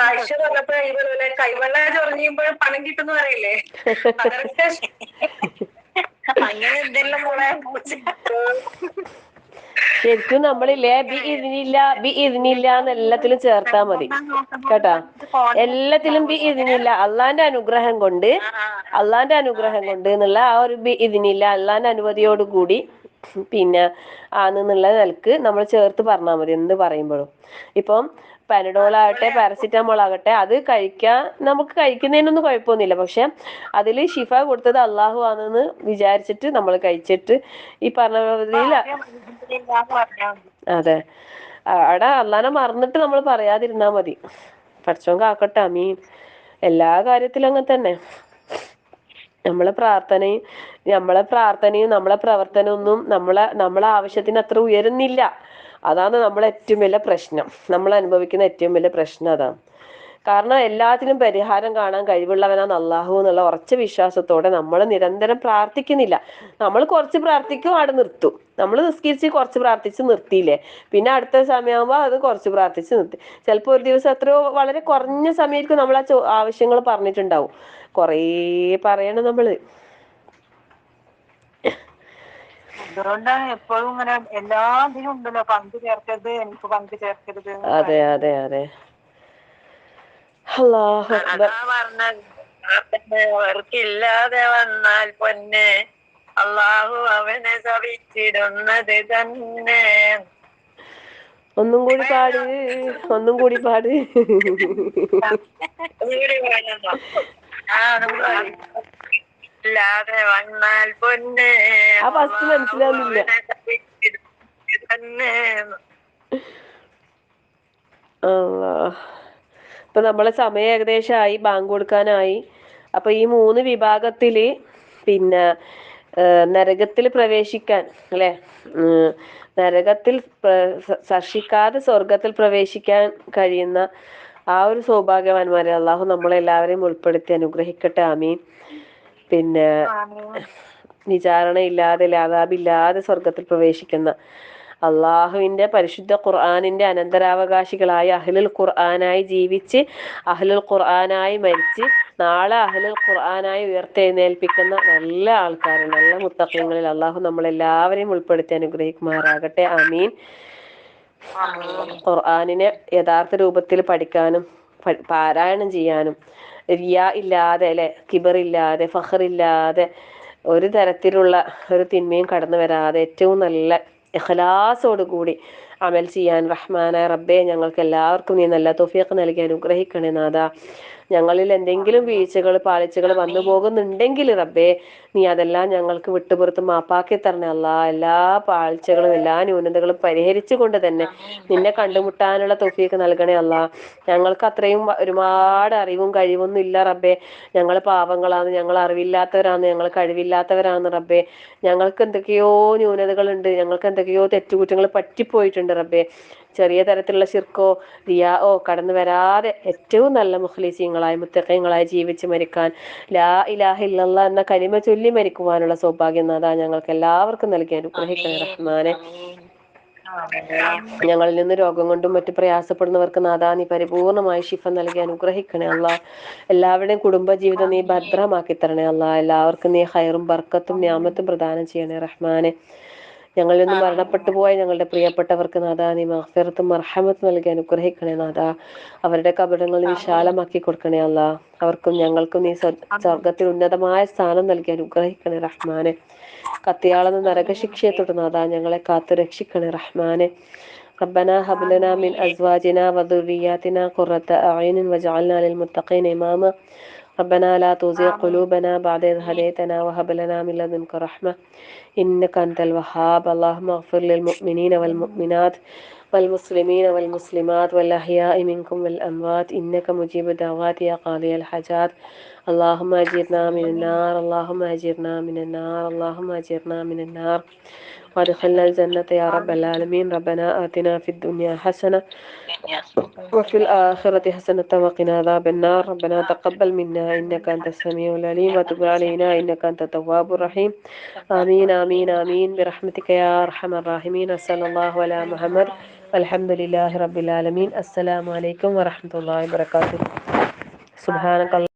ആയിഷ പറഞ്ഞപ്പോ ഇവരെ കൈവെള്ള ചൊറിഞ്ഞുമ്പോൾ പണം കിട്ടുന്ന പറയില്ലേ, അങ്ങനെ എന്തെല്ലാം ശരിക്കും നമ്മളില്ലേ ബി ഇതിനില്ല എന്ന് എല്ലാത്തിലും ചേർത്താ മതി കേട്ടാ. എല്ലാത്തിലും ബി ഇതിനില്ല, അള്ളാന്റെ അനുഗ്രഹം കൊണ്ട്, അള്ളാന്റെ അനുഗ്രഹം കൊണ്ട് എന്നുള്ള ആ ഒരു ബി ഇതിനില്ല, അള്ളാന്റെ അനുമതിയോട് കൂടി പിന്നെ ആണെന്നുള്ള നിലക്ക് നമ്മൾ ചേർത്ത് പറഞ്ഞാൽ മതി എന്ത് പറയുമ്പോഴും. ഇപ്പം പാരഡോളാകട്ടെ പാരസിറ്റമോൾ ആകട്ടെ അത് കഴിക്കാൻ നമുക്ക് കഴിക്കുന്നതിനൊന്നും കുഴപ്പമൊന്നുമില്ല. പക്ഷെ അതിൽ ഷിഫ കൊടുത്തത് അള്ളാഹു ആണെന്ന് വിചാരിച്ചിട്ട് നമ്മൾ കഴിച്ചിട്ട് ഈ പറഞ്ഞ അതെ അവിടെ അള്ളാനെ മറന്നിട്ട് നമ്മൾ പറയാതിരുന്നാ മതി. പടച്ചോൻ കാക്കട്ടെ, അമീൻ. എല്ലാ കാര്യത്തിലും അങ്ങനെ തന്നെ. നമ്മളെ പ്രാർത്ഥനയും നമ്മളെ പ്രവർത്തനമൊന്നും നമ്മളെ ആവശ്യത്തിന് അത്ര ഉയരുന്നില്ല. അതാണ് നമ്മളെ ഏറ്റവും വലിയ പ്രശ്നം. നമ്മൾ അനുഭവിക്കുന്ന ഏറ്റവും വലിയ പ്രശ്നം അതാണ്. കാരണം എല്ലാത്തിനും പരിഹാരം കാണാൻ കഴിവുള്ളവനാണ് അള്ളാഹു എന്നുള്ള ഉറച്ച വിശ്വാസത്തോടെ നമ്മൾ നിരന്തരം പ്രാർത്ഥിക്കുന്നില്ല. നമ്മൾ കുറച്ച് പ്രാർത്ഥിക്കും, അവിടെ നിർത്തും. നമ്മൾ നിസ്കരിച്ച് കുറച്ച് പ്രാർത്ഥിച്ച് നിർത്തിയില്ലേ, പിന്നെ അടുത്ത സമയമാകുമ്പോൾ അത് കുറച്ച് പ്രാർത്ഥിച്ച് നിർത്തി. ചിലപ്പോൾ ഒരു ദിവസം എത്രയോ വളരെ കുറഞ്ഞ സമയത്ത് നമ്മൾ ആ ആവശ്യങ്ങൾ പറഞ്ഞിട്ടുണ്ടാവും. കുറേ പറയണം നമ്മള്. അതുകൊണ്ടാണ് എപ്പോഴും ഇങ്ങനെ എല്ലാത്തിനും ഉണ്ടല്ലോ പങ്കു ചേർക്കരുത്, എനിക്ക് പങ്കു ചേർക്കരുത്. അതെ അതെ അതെ. അല്ലാഹു അക്ബർ. അവർക്കില്ലാതെ വന്നാൽ പൊന്നെ അള്ളാഹു അവനെ സവിച്ചിടുന്നത് തന്നെ. ഒന്നും കൂടി പാട്, ഒന്നും കൂടി പാട്. ഇല്ലാതെ വന്നാൽ പൊന്നെ ആ ഫസ്റ്റ് മനസ്സിലാവുന്നില്ല. ഇപ്പൊ നമ്മളെ സമയം ഏകദേശമായി, ബാങ്ക് കൊടുക്കാനായി. അപ്പൊ ഈ 3 വിഭാഗത്തില് പിന്നെ നരകത്തിൽ പ്രവേശിക്കാൻ അല്ലെ, നരകത്തിൽ സ്പർശിക്കാതെ സ്വർഗത്തിൽ പ്രവേശിക്കാൻ കഴിയുന്ന ആ ഒരു സൗഭാഗ്യവാന്മാരെ അള്ളാഹു നമ്മളെല്ലാവരെയും ഉൾപ്പെടുത്തി അനുഗ്രഹിക്കട്ടെ, ആമീൻ. പിന്നെ വിചാരണയില്ലാതെ ലാദാബില്ലാതെ സ്വർഗത്തിൽ പ്രവേശിക്കുന്ന അള്ളാഹുവിന്റെ പരിശുദ്ധ ഖുർആനിന്റെ അനന്തരാവകാശികളായ അഹ്ലുൽ ഖുർആനായി ജീവിച്ച് അഹ്ലുൽ ഖുർആനായി മരിച്ച് നാളെ അഹ്ലുൽ ഖുർആനായി ഉയർത്തെഴുന്നേൽപ്പിക്കുന്ന നല്ല ആൾക്കാർ, നല്ല മുത്തഖീങ്ങളിൽ അള്ളാഹു നമ്മളെല്ലാവരെയും ഉൾപ്പെടുത്തി അനുഗ്രഹിക്കുമാറാകട്ടെ, ആമീൻ. ഖുർആനിനെ യഥാർത്ഥ രൂപത്തിൽ പഠിക്കാനും പാരായണം ചെയ്യാനും റിയാ ഇല്ലാതെ അല്ലെ, കിബറില്ലാതെ ഫഖറില്ലാതെ ഒരു തരത്തിലുള്ള ഒരു തിന്മയും കടന്നു വരാതെ ഏറ്റവും നല്ല ഇഖ്ലാസോട് കൂടി അമൽ ചെയ്യാൻ റഹ്മാനായ റബ്ബേ ഞങ്ങൾക്ക് എല്ലാവർക്കും നീ നല്ല തൗഫീഖ് നൽകി അനുഗ്രഹിക്കണേ നാഥാ. ഞങ്ങളിൽ എന്തെങ്കിലും വീഴ്ചകൾ പാളിച്ചകൾ വന്നു പോകുന്നുണ്ടെങ്കിൽ റബ്ബേ നീ അതെല്ലാം ഞങ്ങൾക്ക് വിട്ടുപുറത്ത് മാപ്പാക്കി തരണേ അല്ലാ. എല്ലാ പാഴ്ചകളും എല്ലാ ന്യൂനതകളും പരിഹരിച്ചു കൊണ്ട് തന്നെ നിന്നെ കണ്ടുമുട്ടാനുള്ള തൗഫീഖ് നൽകണേ അല്ലാ. ഞങ്ങൾക്ക് അത്രയും ഒരുപാട് അറിവും കഴിവൊന്നും ഇല്ല റബ്ബേ. ഞങ്ങൾ പാവങ്ങളാണ്, ഞങ്ങൾ അറിവില്ലാത്തവരാണ്, ഞങ്ങൾ കഴിവില്ലാത്തവരാണ് റബ്ബേ. ഞങ്ങൾക്ക് എന്തൊക്കെയോ ന്യൂനതകളുണ്ട്, ഞങ്ങൾക്ക് എന്തൊക്കെയോ തെറ്റുകുറ്റങ്ങൾ പറ്റിപ്പോയിട്ടുണ്ട് റബ്ബേ. ചെറിയ തരത്തിലുള്ള ശിർക്കോ റിയാഓ കടന്നു വരാതെ ഏറ്റവും നല്ല മുഖ്ലിസീങ്ങളായി മുത്തഖീങ്ങളായി ജീവിച്ച് മരിക്കാൻ, ലാ ഇലാഹ ഇല്ലല്ലാഹ് എന്ന കലിമ ചൊല്ലി മരിക്കുവാനുള്ള സൗഭാഗ്യം നാഥാ ഞങ്ങൾക്ക് എല്ലാവർക്കും നൽകി അനുഗ്രഹിക്കണേ റഹ്മാനെ. ഞങ്ങളിൽ നിന്ന് രോഗം കൊണ്ടും മറ്റു പ്രയാസപ്പെടുന്നവർക്ക് നാഥാ നീ പരിപൂർണമായി ശിഫ നൽകി അനുഗ്രഹിക്കണേ അല്ലാ. എല്ലാവരുടെയും കുടുംബജീവിതം നീ ഭദ്രമാക്കി തരണേ അല്ലാ. എല്ലാവർക്കും നീ ഹൈറും ബർക്കത്തും നിഅമത്തും പ്രദാനം ചെയ്യണേ റഹ്മാനെ. ഞങ്ങളിൽ നിന്ന് മരണപ്പെട്ടു പോയ ഞങ്ങളുടെ പ്രിയപ്പെട്ടവർക്ക് നാഥാ നീ മഗ്ഫിറത്തും മർഹമത്തും നൽകി അനുഗ്രഹിക്കണേ നാഥാ. അവരുടെ കബറിടങ്ങൾ നീ വിശാലമാക്കി കൊടുക്കണേ അല്ലാ. അവർക്കും ഞങ്ങൾക്കും നീ സ്വർഗത്തിൽ ഉന്നതമായ സ്ഥാനം നൽകി അനുഗ്രഹിക്കണേ റഹ്മാനെ. കത്തിയാളുന്ന നരകശിക്ഷയെ തൊട്ട് നാഥാ ഞങ്ങളെ കാത്തു രക്ഷിക്കണേ റഹ്മാനെ. ربنا هب لنا من أزواجنا وذرياتنا قرة أعين واجعلنا للمتقين إماما. ربنا لا تزغ قلوبنا بعد إذ هديتنا وهب لنا من لدنك رحمة إنك أنت الوهاب. اللهم اغفر للمؤمنين والمؤمنات والمسلمين والمسلمات والأحياء منكم والأموات إنك مجيب الدعوات يا قاضي الحاجات. اللهم أجرنا من النار، اللهم أجرنا من النار، اللهم أجرنا من النار وادخلنا الجنة يا رب العالمين. ربنا آتنا في الدنيا حسنة وفي الآخرة حسنة وقنا عذاب النار. ربنا تقبل منا إنك أنت السميع العليم وتب علينا إنك أنت التواب الرحيم. آمين آمين آمين برحمتك يا أرحم الراحمين. صلى الله على محمد والحمد لله رب العالمين. السلام عليكم ورحمة الله وبركاته. سبحانك